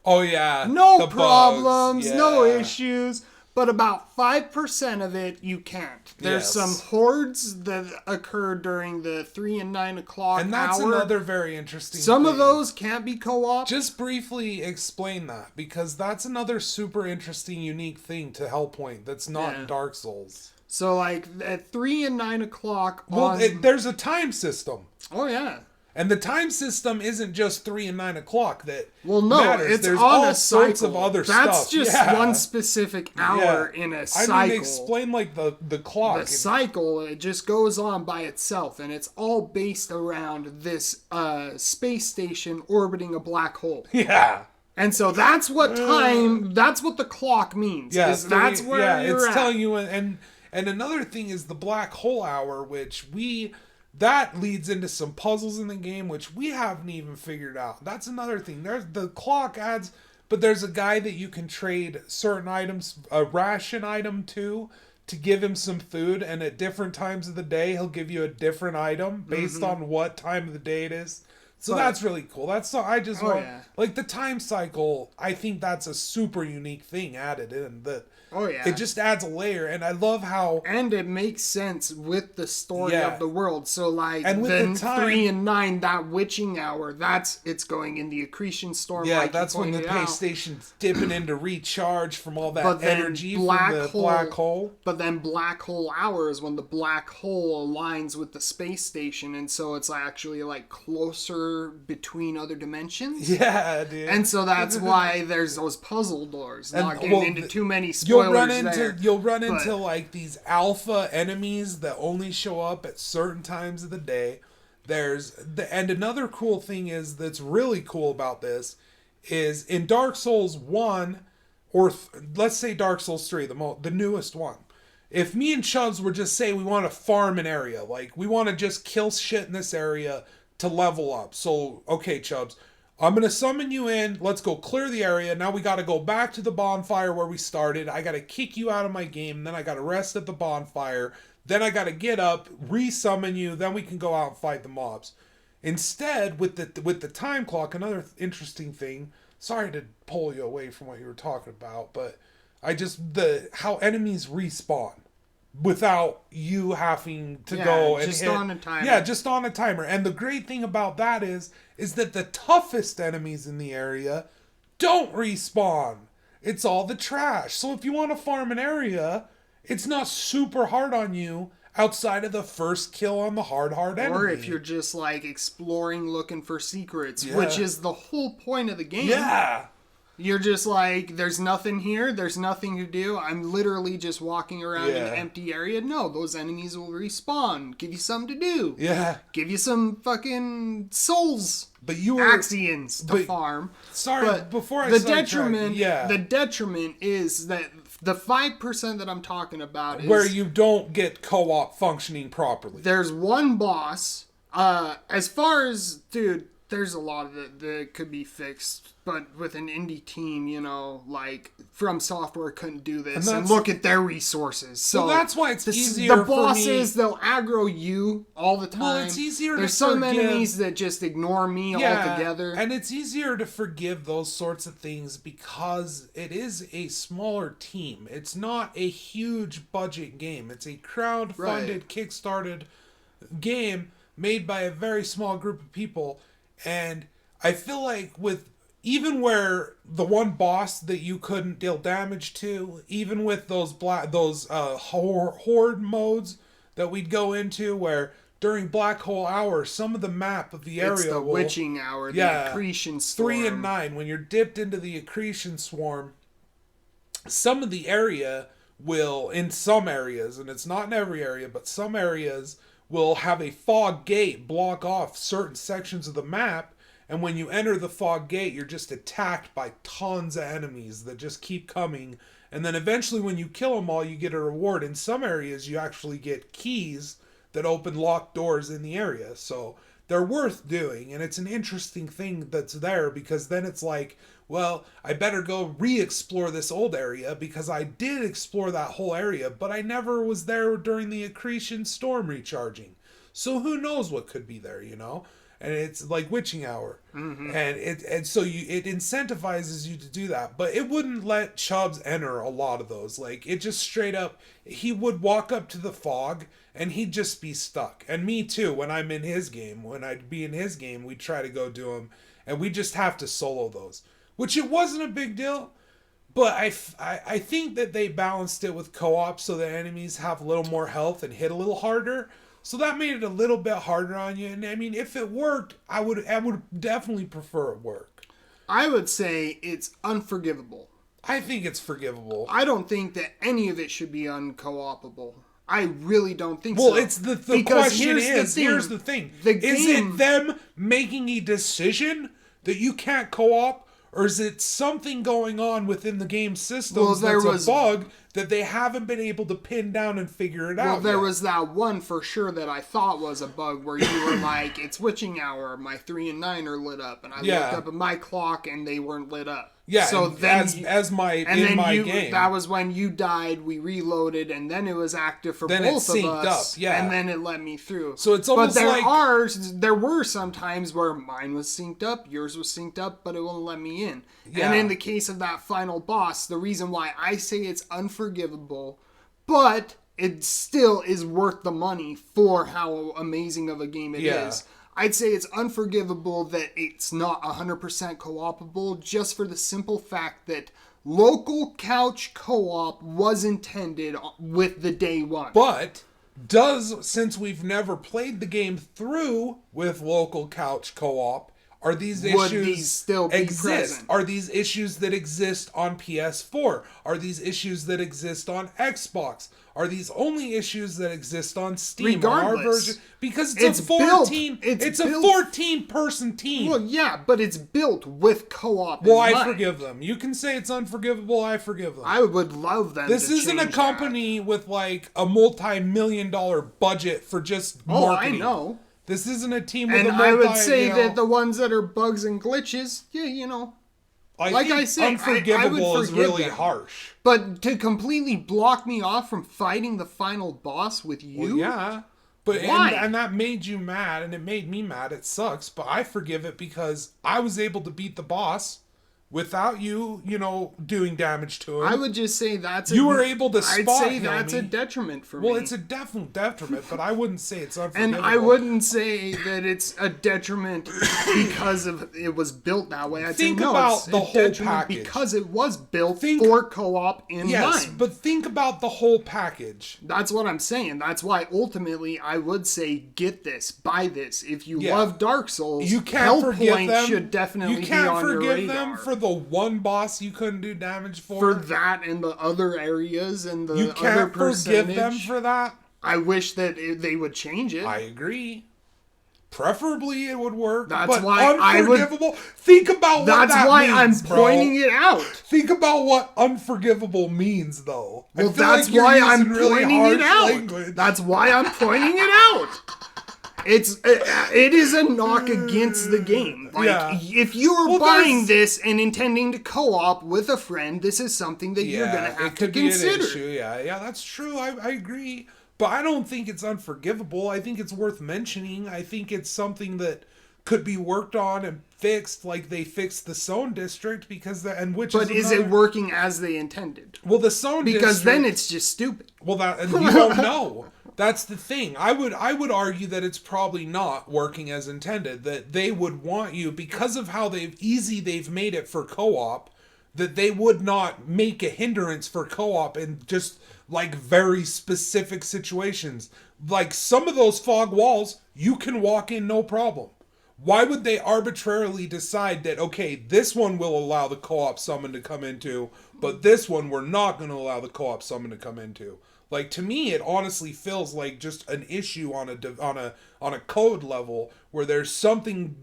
A: Oh, yeah.
B: No problems, no issues. but about 5% of it you can't. There's some hordes that occur during the 3 and 9 o'clock
A: and that's
B: hour.
A: another very interesting
B: Some
A: thing.
B: of those can't be co-op.
A: Just briefly explain that, because that's another super interesting, unique thing to Hellpoint that's not in Dark Souls.
B: So, like, at 3 and 9 o'clock
A: there's a time system.
B: Oh, yeah.
A: And the time system isn't just 3 and 9 o'clock that
B: matters. It's
A: There's
B: on
A: all
B: a
A: sorts
B: cycle.
A: of other
B: That's
A: stuff.
B: just one specific hour in a cycle.
A: I mean, explain, like, the clock.
B: The cycle, it just goes on by itself, and it's all based around this space station orbiting a black hole.
A: Yeah.
B: And so that's what that's what the clock means.
A: Yeah,
B: that's where you're
A: it's
B: at.
A: telling you, and another thing is the black hole hour, which that leads into some puzzles in the game, which we haven't even figured out. That's another thing. There's the clock adds, but there's a guy that you can trade certain items, a ration item to give him some food, and at different times of the day, he'll give you a different item based on what time of the day it is. So that's really cool. That's I just want like the time cycle. I think that's a super unique thing added in that. It just adds a layer, and I love how...
B: And it makes sense with the story of the world. So, like,
A: and with
B: then
A: the time,
B: 3 and 9, that witching hour, it's going in the accretion storm.
A: Yeah,
B: like
A: that's when the pay station's dipping in to recharge from all that energy from the black hole.
B: But then black hole hour is when the black hole aligns with the space station, and so it's actually, like, closer between other dimensions.
A: Yeah, dude.
B: And so that's why there's those puzzle doors. Not getting into too many spoilers.
A: You'll run into like these alpha enemies that only show up at certain times of the day. And another cool thing that's really cool about this is in Dark Souls 1 or let's say Dark Souls 3, the newest one. If me and Chubbz were just say we want to farm an area, like we want to just kill shit in this area to level up. So, okay, Chubbz, I'm going to summon you in. Let's go clear the area. Now we got to go back to the bonfire where we started. I got to kick you out of my game. Then I got to rest at the bonfire. Then I got to get up, re-summon you. Then we can go out and fight the mobs. Instead, with the time clock, another interesting thing. Sorry to pull you away from what you were talking about, but how enemies respawn without you having to go and
B: just
A: hit.
B: On a timer.
A: Yeah, just on a timer. And the great thing about that is that the toughest enemies in the area don't respawn. It's all the trash. So if you want to farm an area, it's not super hard on you outside of the first kill on the hard enemy.
B: Or if you're just like exploring, looking for secrets, which is the whole point of the game.
A: Yeah.
B: You're just like, there's nothing here, there's nothing to do. I'm literally just walking around an empty area. No, those enemies will respawn. Give you something to do.
A: Yeah.
B: Give you some fucking souls.
A: But you were
B: Axions to farm.
A: Sorry,
B: but
A: before I
B: the detriment is that the 5% that I'm talking about is
A: where you don't get co-op functioning properly.
B: There's one boss. As far as there's a lot of it that could be fixed, but with an indie team, like From Software couldn't do this, and look at their resources. So
A: that's why it's easier.
B: The bosses, they'll aggro you all the time. Well,
A: it's easier.
B: There's some enemies that just ignore me altogether,
A: and it's easier to forgive those sorts of things because it is a smaller team. It's not a huge budget game. It's a crowd-funded, kickstarted game made by a very small group of people. And I feel like even where the one boss that you couldn't deal damage to, even with those horde modes that we'd go into, where during Black Hole Hour, some of the map of the area,
B: it's the witching hour, the accretion storm,
A: 3 and 9, when you're dipped into the accretion swarm, some of the area will, in some areas, and it's not in every area, but some areas will have a fog gate block off certain sections of the map, and when you enter the fog gate, you're just attacked by tons of enemies that just keep coming, and then eventually when you kill them all, you get a reward. In some areas, you actually get keys that open locked doors in the area, so they're worth doing, and it's an interesting thing that's there, because then it's like, well, I better go re-explore this old area, because I did explore that whole area, but I never was there during the accretion storm recharging. So who knows what could be there, and it's like witching hour, and so it incentivizes you to do that, but it wouldn't let Chubbz enter a lot of those. Like, it just straight up, he would walk up to the fog and he'd just be stuck. And me too, when I'm in his game, when I'd be in his game, we'd try to go do him, and we just have to solo those, which it wasn't a big deal. But I think that they balanced it with co-op so that enemies have a little more health and hit a little harder. So that made it a little bit harder on you. And I mean, if it worked, I would definitely prefer it work.
B: I would say it's unforgivable.
A: I think it's forgivable.
B: I don't think that any of it should be unco-opable. I really don't think so.
A: Well, it's the question is, here's the thing. Is it them making a decision that you can't co-op? Or is it something going on within the game systems that's a bug that they haven't been able to pin down and figure it out?
B: Well, there was that one for sure that I thought was a bug where you were like, it's witching hour, my 3 and 9 are lit up, and I looked up at my clock and they weren't lit up.
A: Yeah,
B: so then
A: game.
B: That was when you died, we reloaded, and then it was active for then both of us. Up, yeah. And then it let me through.
A: So it's almost
B: there were some times where mine was synced up, yours was synced up, but it wouldn't let me in. Yeah. And in the case of that final boss, the reason why I say it's unforgivable, but it still is worth the money for how amazing of a game it is. I'd say it's unforgivable that it's not 100% co-opable, just for the simple fact that local couch co-op was intended with the day one.
A: But since we've never played the game through with local couch co-op, are these issues
B: still
A: exist?
B: Present?
A: Are these issues that exist on PS4? Are these issues that exist on Xbox? Are these only issues that exist on Steam?
B: Regardless,
A: our version? Because it's a 14. It's a 14-person team.
B: Well, yeah, but it's built with co-op.
A: Well, I forgive them. You can say it's unforgivable. I forgive them.
B: I would love them.
A: This isn't a company with like a multi-million-dollar budget for just marketing.
B: I know.
A: This isn't a team with
B: and I would say that the ones that are bugs and glitches, I say,
A: unforgivable is really harsh.
B: But to completely block me off from fighting the final boss with you?
A: Well, yeah. But
B: why?
A: And that made you mad, and it made me mad. It sucks, but I forgive it because I was able to beat the boss without you, doing damage to him.
B: I would just say
A: you were able to spot
B: I'd say that's a detriment for me.
A: Well, it's a definite detriment, but I wouldn't say it's unforgivable.
B: And I wouldn't say that it's a detriment because of it was built that way. I'd
A: think
B: say no,
A: about
B: it's
A: the
B: a
A: whole
B: detriment
A: package
B: because it was built for co-op in mind.
A: But think about the whole package.
B: That's what I'm saying. That's why ultimately I would say get this, buy this. If you love Dark Souls,
A: you can't forgive them.
B: Should definitely
A: you can't
B: be on your
A: forgive
B: radar.
A: them for the one boss you couldn't do damage
B: for that and the other areas and the
A: you can't
B: other percentage.
A: Forgive them for that.
B: I wish that they would change it.
A: I agree. Preferably it would work.
B: That's why
A: unforgivable. Think about what that means.
B: That's why I'm pointing it out.
A: Think about what unforgivable means, though.
B: Well, that's why I'm pointing it out. That's why I'm pointing it out. It is a knock against the game. If you are buying this and intending to co-op with a friend, this is something that you're going to have to consider.
A: An issue. Yeah, that's true. I agree. But I don't think it's unforgivable. I think it's worth mentioning. I think it's something that could be worked on and fixed, like they fixed the Zone District
B: But is it working as they intended?
A: Well, the Zone District,
B: because then it's just stupid.
A: Well, you don't know. That's the thing. I would argue that it's probably not working as intended. That they would want you, because of how they've made it for co-op, that they would not make a hindrance for co-op in just like very specific situations. Like some of those fog walls, you can walk in no problem. Why would they arbitrarily decide that, okay, this one will allow the co-op summon to come into, but this one we're not going to allow the co-op summon to come into? Like, to me, it honestly feels like just an issue on a code level where there's something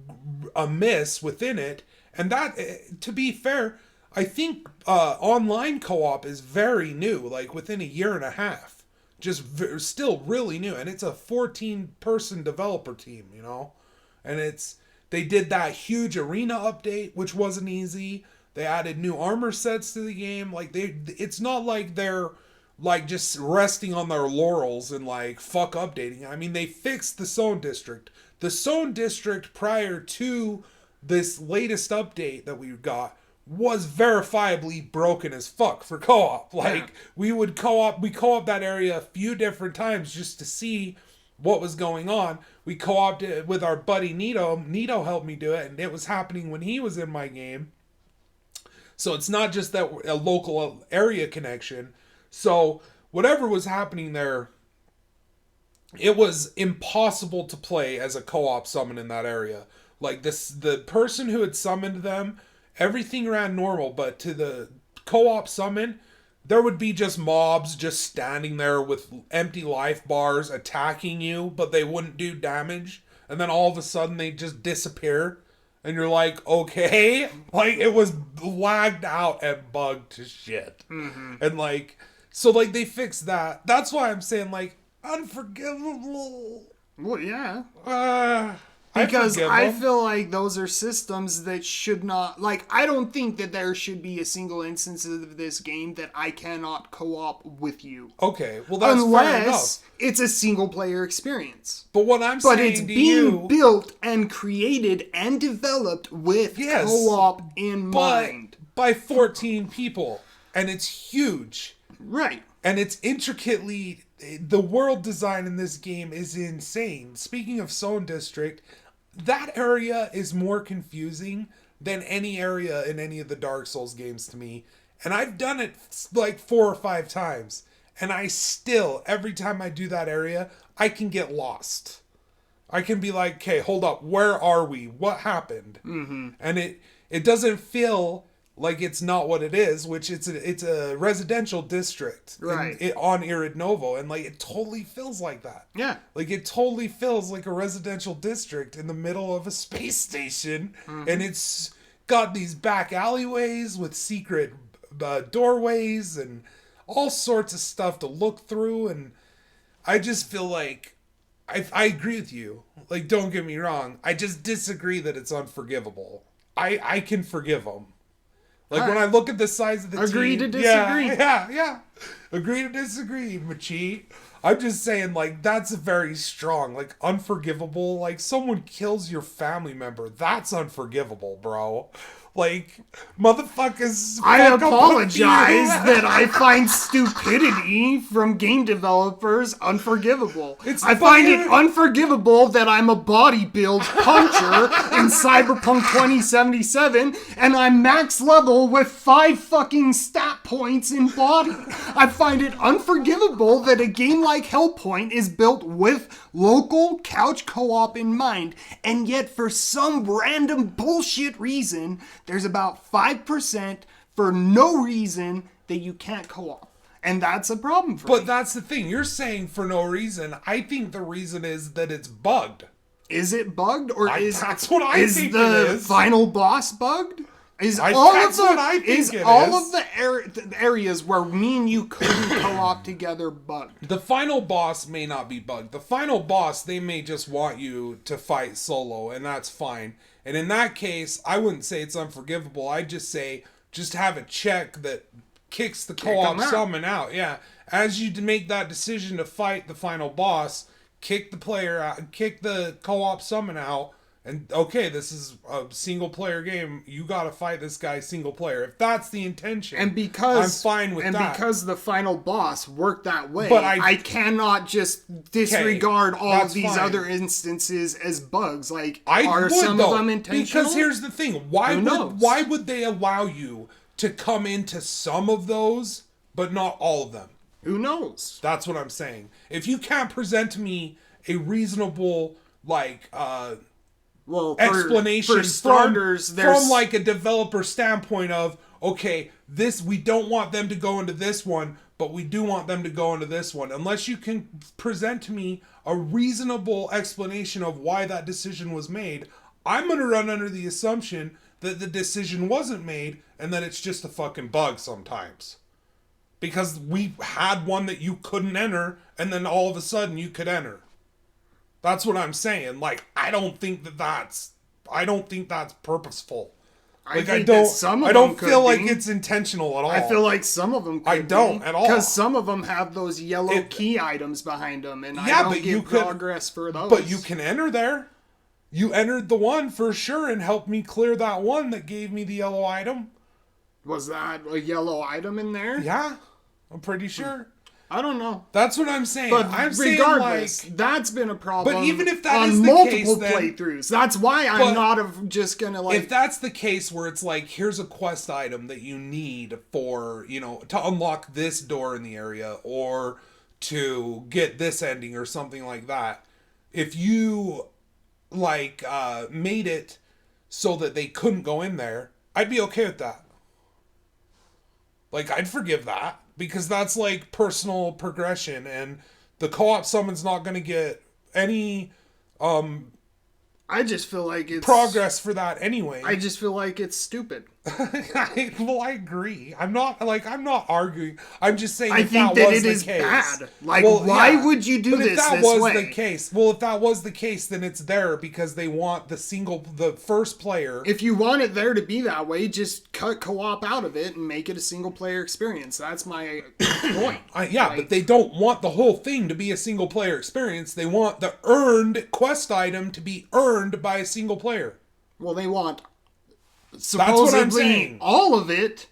A: amiss within it. And that, to be fair, I think online co-op is very new, like within a year and a half. Just still really new. And it's a 14-person developer team, And they did that huge arena update, which wasn't easy. They added new armor sets to the game. Like, it's not like they're like just resting on their laurels and like fuck updating. I mean, they fixed the Zone District. The Zone District prior to this latest update that we got was verifiably broken as fuck for co-op. Like we co-op that area a few different times just to see what was going on. We co-opted it with our buddy Nito. Nito helped me do it, and it was happening when he was in my game. So it's not just that a local area connection. So whatever was happening there, it was impossible to play as a co-op summon in that area. Like the person who had summoned them, everything ran normal, but to the co-op summon, there would be just mobs just standing there with empty life bars attacking you, but they wouldn't do damage. And then all of a sudden they just disappear. And you're like, okay. Like, it was lagged out and bugged to shit. Mm-hmm. And like, so like they fixed that. That's why I'm saying like, unforgivable.
B: Well, yeah. Because I feel like those are systems that should not... Like, I don't think that there should be a single instance of this game that I cannot co-op with you.
A: Okay, well that's fair enough.
B: Unless it's a single-player experience.
A: But what I'm saying
B: it's being built and created and developed with co-op in mind.
A: By 14 people. And it's huge.
B: Right.
A: And it's intricately... The world design in this game is insane. Speaking of Zone District... That area is more confusing than any area in any of the Dark Souls games to me. And I've done it like 4 or 5 times. And I still, every time I do that area, I can get lost. I can be like, okay, hold up, where are we? What happened? Mm-hmm. And it doesn't feel like it's not what it is, which it's a residential district on Irid Novo, and like it totally feels like that.
B: Yeah,
A: like it totally feels like a residential district in the middle of a space station, and it's got these back alleyways with secret doorways and all sorts of stuff to look through, and I just feel like I agree with you. Like, don't get me wrong, I just disagree that it's unforgivable. I can forgive them. Like, when I look at the size of the
B: Agree
A: team...
B: to disagree.
A: Yeah. Agree to disagree, Machi. I'm just saying, like, that's very strong. Like, unforgivable. Like, someone kills your family member. That's unforgivable, bro. Like, motherfuckers...
B: I apologize that I find stupidity from game developers unforgivable. I find it unforgivable that I'm a bodybuild puncher in Cyberpunk 2077 and I'm max level with 5 fucking stat points in body. I find it unforgivable that a game like Hellpoint is built with local couch co-op in mind, and yet for some random bullshit reason, there's about 5% for no reason that you can't co-op. And that's a problem for me.
A: But that's the thing. You're saying for no reason. I think the reason is that it's bugged.
B: Is it bugged? Or
A: that's what I think it is.
B: Is the final boss bugged? Is all of the areas where me and you couldn't co-op together bugged?
A: The final boss may not be bugged. The final boss, they may just want you to fight solo, and that's fine. And in that case, I wouldn't say it's unforgivable. I'd just say, just have a check that kicks the co-op summon out. Yeah. As you make that decision to fight the final boss, kick the player out, kick the co-op summon out, and okay, this is a single player game. You gotta fight this guy single player. If that's the intention,
B: and because
A: I'm fine with that.
B: And because the final boss worked that way, but I cannot just disregard all of these other instances as bugs. Like, are some of them intentional?
A: Because here's the thing: why would they allow you to come into some of those, but not all of them?
B: Who knows?
A: That's what I'm saying. If you can't present to me a reasonable, like, explanation
B: for starters,
A: from like a developer standpoint of, okay, this, we don't want them to go into this one, but we do want them to go into this one. Unless you can present to me a reasonable explanation of why that decision was made, I'm going to run under the assumption that the decision wasn't made and that it's just a fucking bug sometimes. Because we had one that you couldn't enter, and then all of a sudden you could enter. That's what I'm saying. Like, I don't think that's purposeful.
B: I think that some of them could
A: feel like
B: be.
A: it's intentional at all.
B: I feel like some of them could
A: I don't at all.
B: Because some of them have those yellow key items behind them, and I don't get progress for those.
A: But you can enter there. You entered the one for sure and helped me clear that one that gave me the yellow item.
B: Was that a yellow item in there?
A: Yeah, I'm pretty sure.
B: I don't know.
A: That's what I'm saying.
B: But
A: I'm
B: regardless,
A: saying, like,
B: that's been a problem.
A: But even if that
B: on
A: is the
B: multiple
A: case, then,
B: playthroughs, that's why I'm not just gonna like.
A: If that's the case, where it's like, here's a quest item that you need for, you know, to unlock this door in the area or to get this ending or something like that. If you like made it so that they couldn't go in there, I'd be okay with that. Like, I'd forgive that. Because that's like personal progression, and the co-op summon's not going to get any
B: I just feel like it's
A: progress for that anyway.
B: I just feel like it's stupid.
A: Well, I agree. I'm not arguing. I'm just saying.
B: I think that it is bad. Like, why would you do this?
A: If that was the case, if that was the case, then it's there because they want the first player.
B: If you want it there to be that way, just cut co-op out of it and make it a single player experience. That's my point.
A: But they don't want the whole thing to be a single player experience. They want the earned quest item to be earned by a single player.
B: Well, they want
A: supposedly that's what I'm saying.
B: All of it,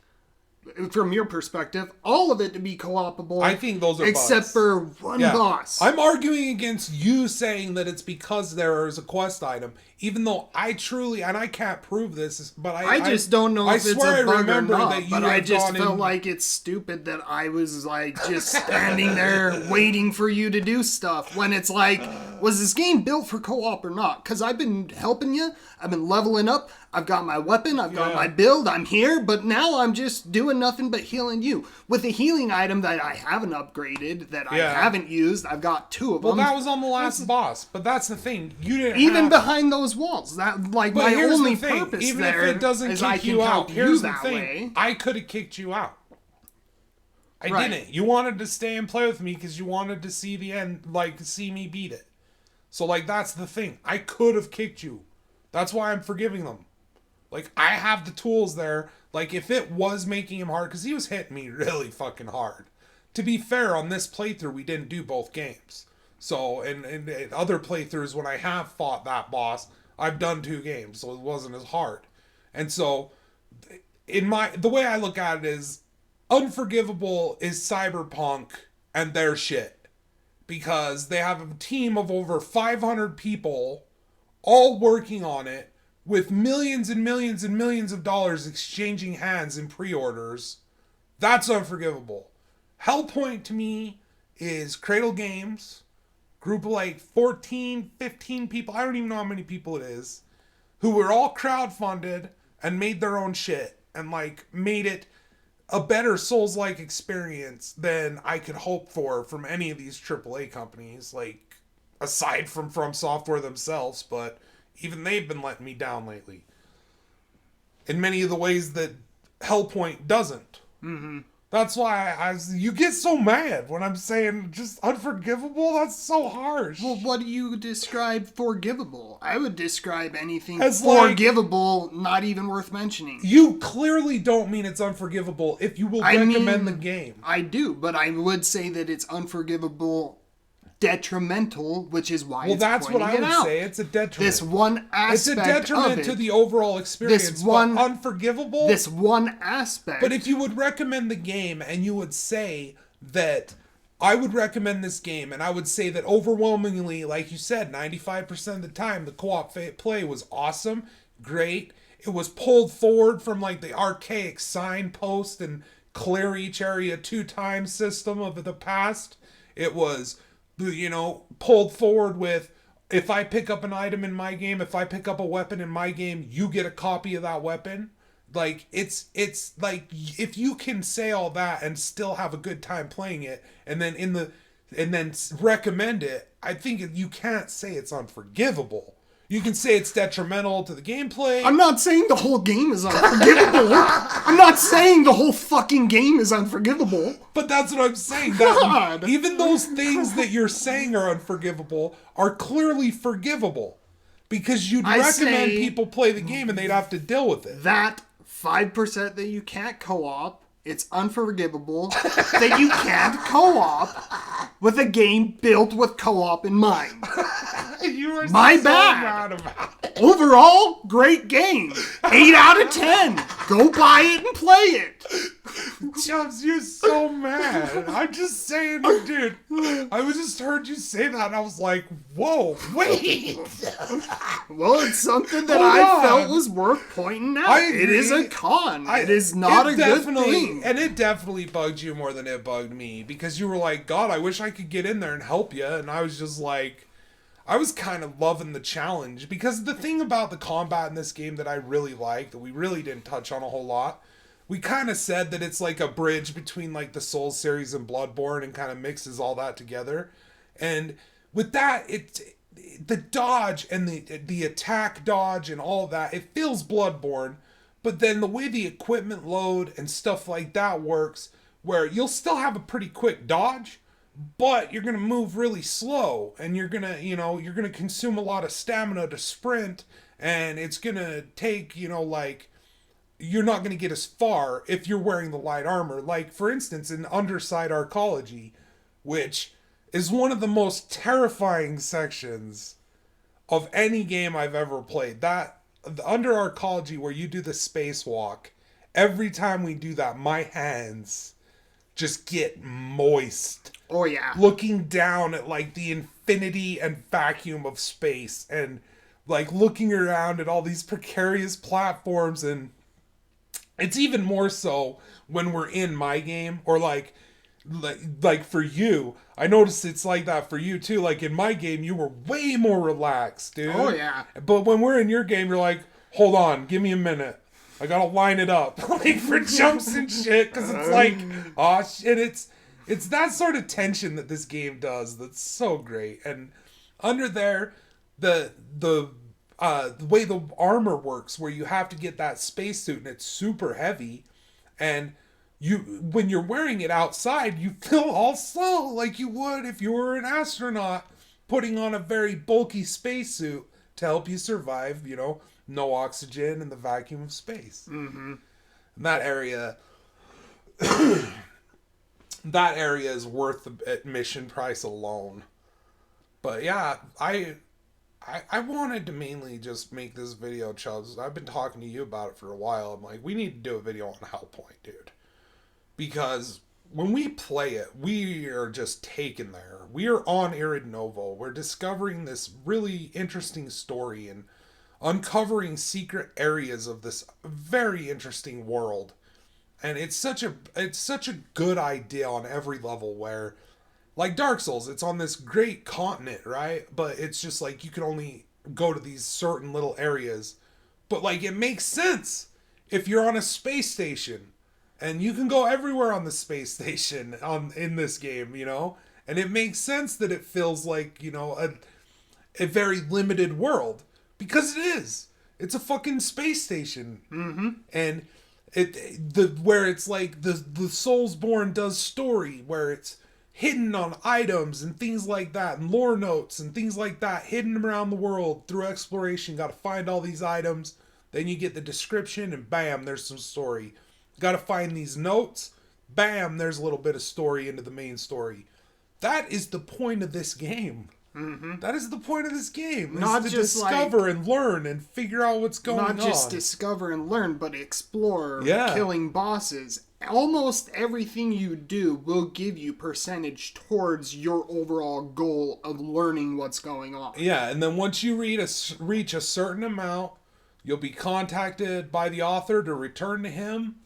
B: from your perspective, all of it to be co-opable.
A: I think those are
B: except
A: bugs.
B: for one boss.
A: I'm arguing against you saying that it's because there is a quest item, even though I truly, and I can't prove this, but I
B: just don't know if it's a bug or not. But I just felt like it's stupid that I was like just standing there waiting for you to do stuff when it's like, was this game built for co-op or not? Because I've been helping you, I've been leveling up, I've got my weapon, I've got my build, I'm here, but now I'm just doing nothing but healing you. With a healing item that I haven't upgraded, that I haven't used, I've got 2 of them.
A: Well, that was on the last boss, but that's the thing. You didn't
B: even behind those walls. That like
A: but
B: my only purpose
A: even
B: there
A: if it doesn't
B: is
A: kick
B: I can
A: you out,
B: help
A: here's
B: you
A: the
B: that
A: thing.
B: way.
A: I could have kicked you out. I didn't. You wanted to stay and play with me because you wanted to see the end, like see me beat it. So like that's the thing. I could have kicked you. That's why I'm forgiving them. Like I have the tools there. Like if it was making him hard, because he was hitting me really fucking hard. To be fair, on this playthrough we didn't do both games. So in other playthroughs when I have fought that boss, I've done 2 games, so it wasn't as hard. And so the way I look at it is Unforgivable is Cyberpunk and their shit. Because they have a team of over 500 people all working on it with millions and millions and millions of dollars exchanging hands in pre-orders. That's Unforgivable. Hellpoint to me is Cradle Games, group of like 14, 15 people, I don't even know how many people it is, who were all crowdfunded and made their own shit and like made it a better Souls-like experience than I could hope for from any of these AAA companies, like aside from Software themselves, but even they've been letting me down lately. In many of the ways that Hellpoint doesn't. Mm-hmm. That's why you get so mad when I'm saying just Unforgivable. That's so harsh.
B: Well, what do you describe forgivable? I would describe anything as forgivable not even worth mentioning.
A: You clearly don't mean it's unforgivable if you will recommend the game.
B: I do, but I would say that it's unforgivable detrimental, which is why it's
A: that's what I would say. It's a detriment.
B: This one aspect
A: it's a detriment
B: of it,
A: to the overall experience.
B: This one
A: Unforgivable.
B: This one aspect.
A: But if you would recommend the game and you would say that I would recommend this game, and I would say that overwhelmingly, like you said, 95% of the time, the co-op play was awesome, great. It was pulled forward from like the archaic signpost and clear each area 2 times system of the past. It was, pulled forward with, if I pick up an item in my game, if I pick up a weapon in my game, you get a copy of that weapon. Like, it's like, if you can say all that and still have a good time playing it, and then recommend it, I think you can't say it's unforgivable. You can say it's detrimental to the gameplay.
B: I'm not saying the whole game is unforgivable. I'm not saying the whole fucking game is unforgivable.
A: But that's what I'm saying. That even those things that you're saying are unforgivable are clearly forgivable. because you'd
B: I
A: recommend
B: say
A: people play the game and they'd have to deal with it.
B: that 5% that you can't co-op, it's unforgivable that you can't co-op with a game built with co-op in mind.
A: You are
B: My
A: so
B: bad.
A: mad about it.
B: Overall, great game. 8 out of 10. Go buy it and play it.
A: Chubbz, you're so mad. I'm just saying, dude. I was just heard you say that and I was like, whoa, wait.
B: Well, it's something that
A: Hold
B: I
A: on.
B: felt was worth pointing out.
A: I
B: It is a
A: agree.
B: con. It is not a good thing.
A: And it definitely bugged you more than it bugged me, because you were like, God, I wish I could get in there and help you. And I was just like, I was kind of loving the challenge, because the thing about the combat in this game that I really like, that we really didn't touch on a whole lot, we kind of said that it's like a bridge between like the Souls series and Bloodborne, and kind of mixes all that together. And with that, the dodge and the attack dodge and all that, it feels Bloodborne. But then the way the equipment load and stuff like that works, where you'll still have a pretty quick dodge, but you're going to move really slow, and you're going to, you're going to consume a lot of stamina to sprint, and it's going to take, you're not going to get as far if you're wearing the light armor. Like, for instance, in Underside Arcology, which is one of the most terrifying sections of any game I've ever played. That, the Under Arcology, where you do the spacewalk, every time we do that, my hands just get moist.
B: Oh, yeah.
A: Looking down at, like, the infinity and vacuum of space, and, like, looking around at all these precarious platforms. And it's even more so when we're in my game, or like for you, I noticed it's like that for you too. Like, in my game, you were way more relaxed, dude.
B: Oh, yeah.
A: But when we're in your game, you're like, hold on, give me a minute. I gotta line it up, like, for jumps and shit, because it's like, oh shit, it's that sort of tension that this game does that's so great. And under there, the way the armor works, where you have to get that spacesuit and it's super heavy, and when you're wearing it outside, you feel also like you would if you were an astronaut putting on a very bulky spacesuit to help you survive, no oxygen in the vacuum of space.
B: Mm-hmm.
A: And that area is worth the admission price alone. But yeah, I wanted to mainly just make this video, Chubbz. I've been talking to you about it for a while. I'm like, we need to do a video on Hellpoint, dude. Because when we play it, we are just taken there. We are on Irid Novo. We're discovering this really interesting story and uncovering secret areas of this very interesting world. And it's such a good idea on every level, where, like Dark Souls, it's on this great continent, right? But it's just like you can only go to these certain little areas. But like, it makes sense if you're on a space station, and you can go everywhere on the space station in this game, And it makes sense that it feels like, a very limited world, because it is. It's a fucking space station.
B: Mm-hmm.
A: And where it's like the Soulsborne does story, where it's hidden on items and things like that, and lore notes and things like that, hidden around the world through exploration. Got to find all these items, then you get the description, and bam, there's some story. Got to find these notes, bam, there's a little bit of story into the main story. That is the point of this game.
B: Mm-hmm.
A: That is the point of this game.
B: Not
A: is to
B: just
A: discover and learn and figure out what's going on.
B: Not just discover and learn, but explore,
A: Yeah.
B: killing bosses. Almost everything you do will give you percentage towards your overall goal of learning what's going on.
A: Yeah, and then once you reach a certain amount, you'll be contacted by the author to return to him.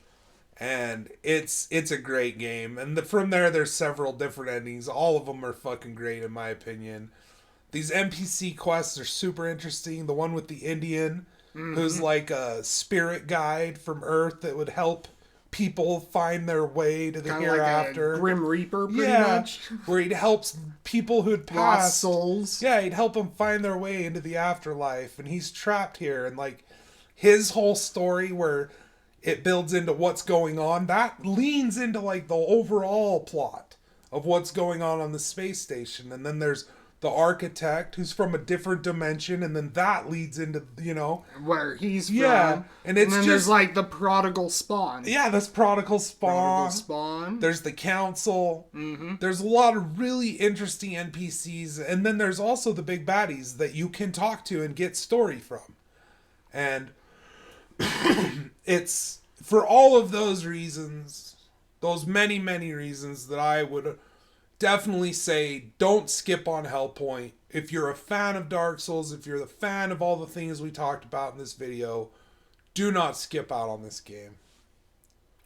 A: And it's a great game. And from there's several different endings. All of them are fucking great, in my opinion. These NPC quests are super interesting. The one with the Indian, who's like a spirit guide from Earth that would help people find their way to the
B: Kinda
A: hereafter.
B: like a Grim Reaper, pretty much.
A: Where he helps people who had
B: Lost
A: passed.
B: souls.
A: Yeah, he'd help them find their way into the afterlife. And he's trapped here. And like, his whole story, where it builds into what's going on, that leans into like the overall plot of what's going on the space station. And then there's the architect who's from a different dimension, and then that leads into,
B: where he's
A: yeah,
B: from.
A: and it's
B: then
A: just
B: there's like the prodigal spawn.
A: Yeah, that's prodigal spawn.
B: Spawn.
A: There's the council. Mm-hmm. There's a lot of really interesting NPCs, and then there's also the big baddies that you can talk to and get story from. And it's for all of those reasons, those many, many reasons, that I would definitely say don't skip on Hellpoint. If you're a fan of Dark Souls, if you're a fan of all the things we talked about in this video, do not skip out on this game.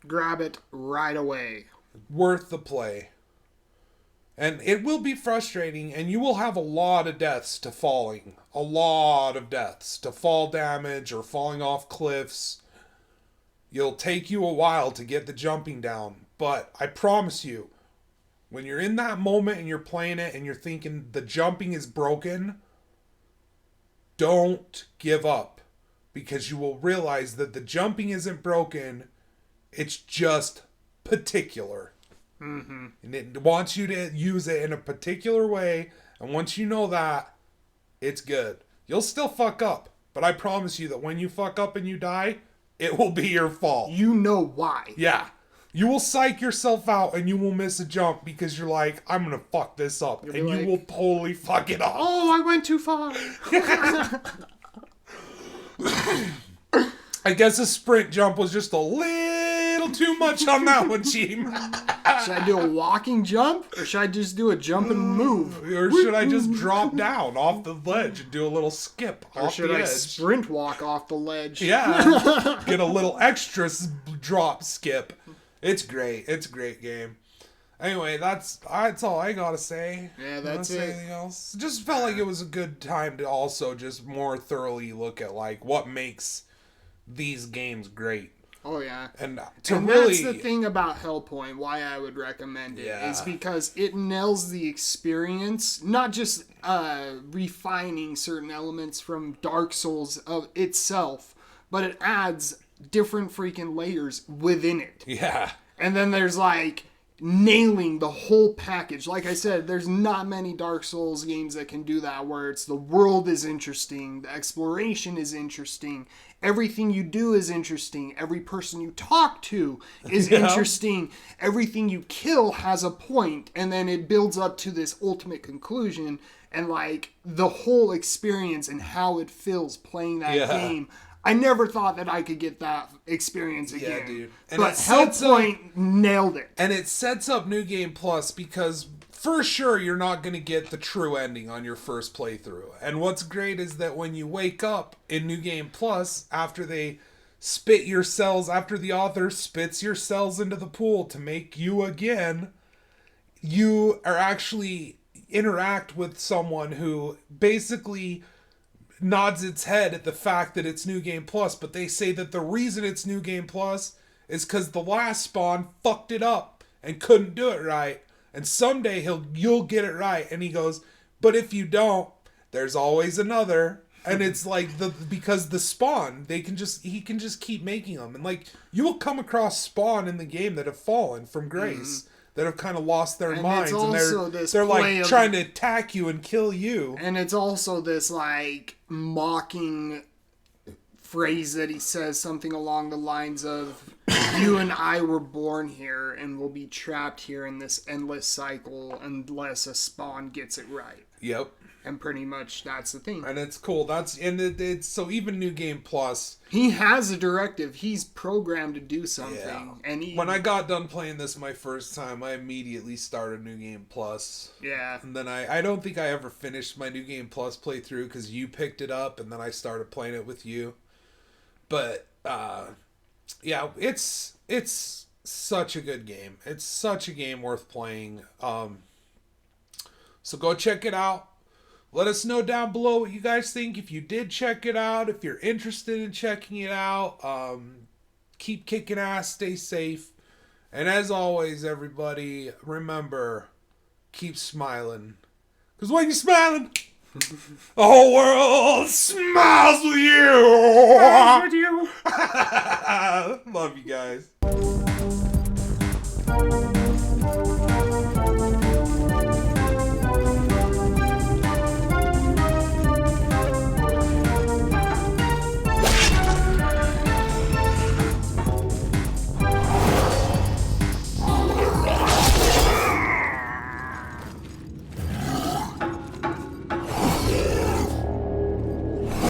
B: Grab it right away.
A: Worth the play. And it will be frustrating, and you will have a lot of deaths to falling. A lot of deaths to fall damage or falling off cliffs. It'll take you a while to get the jumping down. But I promise you, when you're in that moment and you're playing it and you're thinking the jumping is broken, don't give up. Because you will realize that the jumping isn't broken. It's just particular. Mm-hmm. And it wants you to use it in a particular way. And once you know that, it's good. You'll still fuck up. But I promise you that when you fuck up and you die, it will be your fault.
B: You know why.
A: Yeah. You will psych yourself out and you will miss a jump because you're like, I'm going to fuck this up. And you will totally fuck it up.
B: Oh, I went too far.
A: I guess a sprint jump was just a little too much on that one, team.
B: Should I do a walking jump? Or should I just do a jump and move?
A: Or should I just drop down off the ledge and do a little skip off the edge? Or should I
B: sprint walk off the ledge?
A: Yeah. Get a little extra drop skip. It's great. It's a great game. Anyway, that's all I gotta say.
B: Yeah, that's it.
A: Anything else? Just felt like it was a good time to also just more thoroughly look at like what makes these games great.
B: Oh yeah,
A: and
B: that's the thing about Hellpoint. Why I would recommend it is because it nails the experience, not just refining certain elements from Dark Souls of itself, but it adds different freaking layers within it.
A: Yeah,
B: and then there's like nailing the whole package. Like I said, there's not many Dark Souls games that can do that, where it's the world is interesting, the exploration is interesting, everything you do is interesting, every person you talk to is interesting, everything you kill has a point, and then it builds up to this ultimate conclusion, and like the whole experience and how it feels playing that game. I never thought that I could get that experience again. Yeah, dude. And but Hellpoint nailed it.
A: And it sets up New Game Plus because for sure you're not going to get the true ending on your first playthrough. And what's great is that when you wake up in New Game Plus, after they spit your cells, after the author spits your cells into the pool to make you again, you are actually interact with someone who basically nods its head at the fact that it's New Game Plus, but they say that the reason it's New Game Plus is because the last spawn fucked it up and couldn't do it right, and someday you'll get it right. And he goes, but if you don't, there's always another. And it's like because the spawn, he can just keep making them, and like you will come across spawn in the game that have fallen from grace. That have kind of lost their minds, and they're like trying to attack you and kill you.
B: And it's also this like mocking phrase that he says, something along the lines of, "You and I were born here, and will be trapped here in this endless cycle unless a spawn gets it right."
A: Yep.
B: And pretty much that's the thing.
A: And it's cool. It's so even New Game Plus,
B: he has a directive. He's programmed to do something. Yeah. And
A: when I got done playing this my first time, I immediately started New Game Plus.
B: Yeah.
A: And then I don't think I ever finished my New Game Plus playthrough because you picked it up, and then I started playing it with you. But yeah, it's such a good game. It's such a game worth playing. So go check it out. Let us know down below what you guys think. If you did check it out, if you're interested in checking it out, keep kicking ass, stay safe. And as always, everybody, remember, keep smiling. Because when you're smiling, the whole world smiles with you. Smiles with you. Love you guys.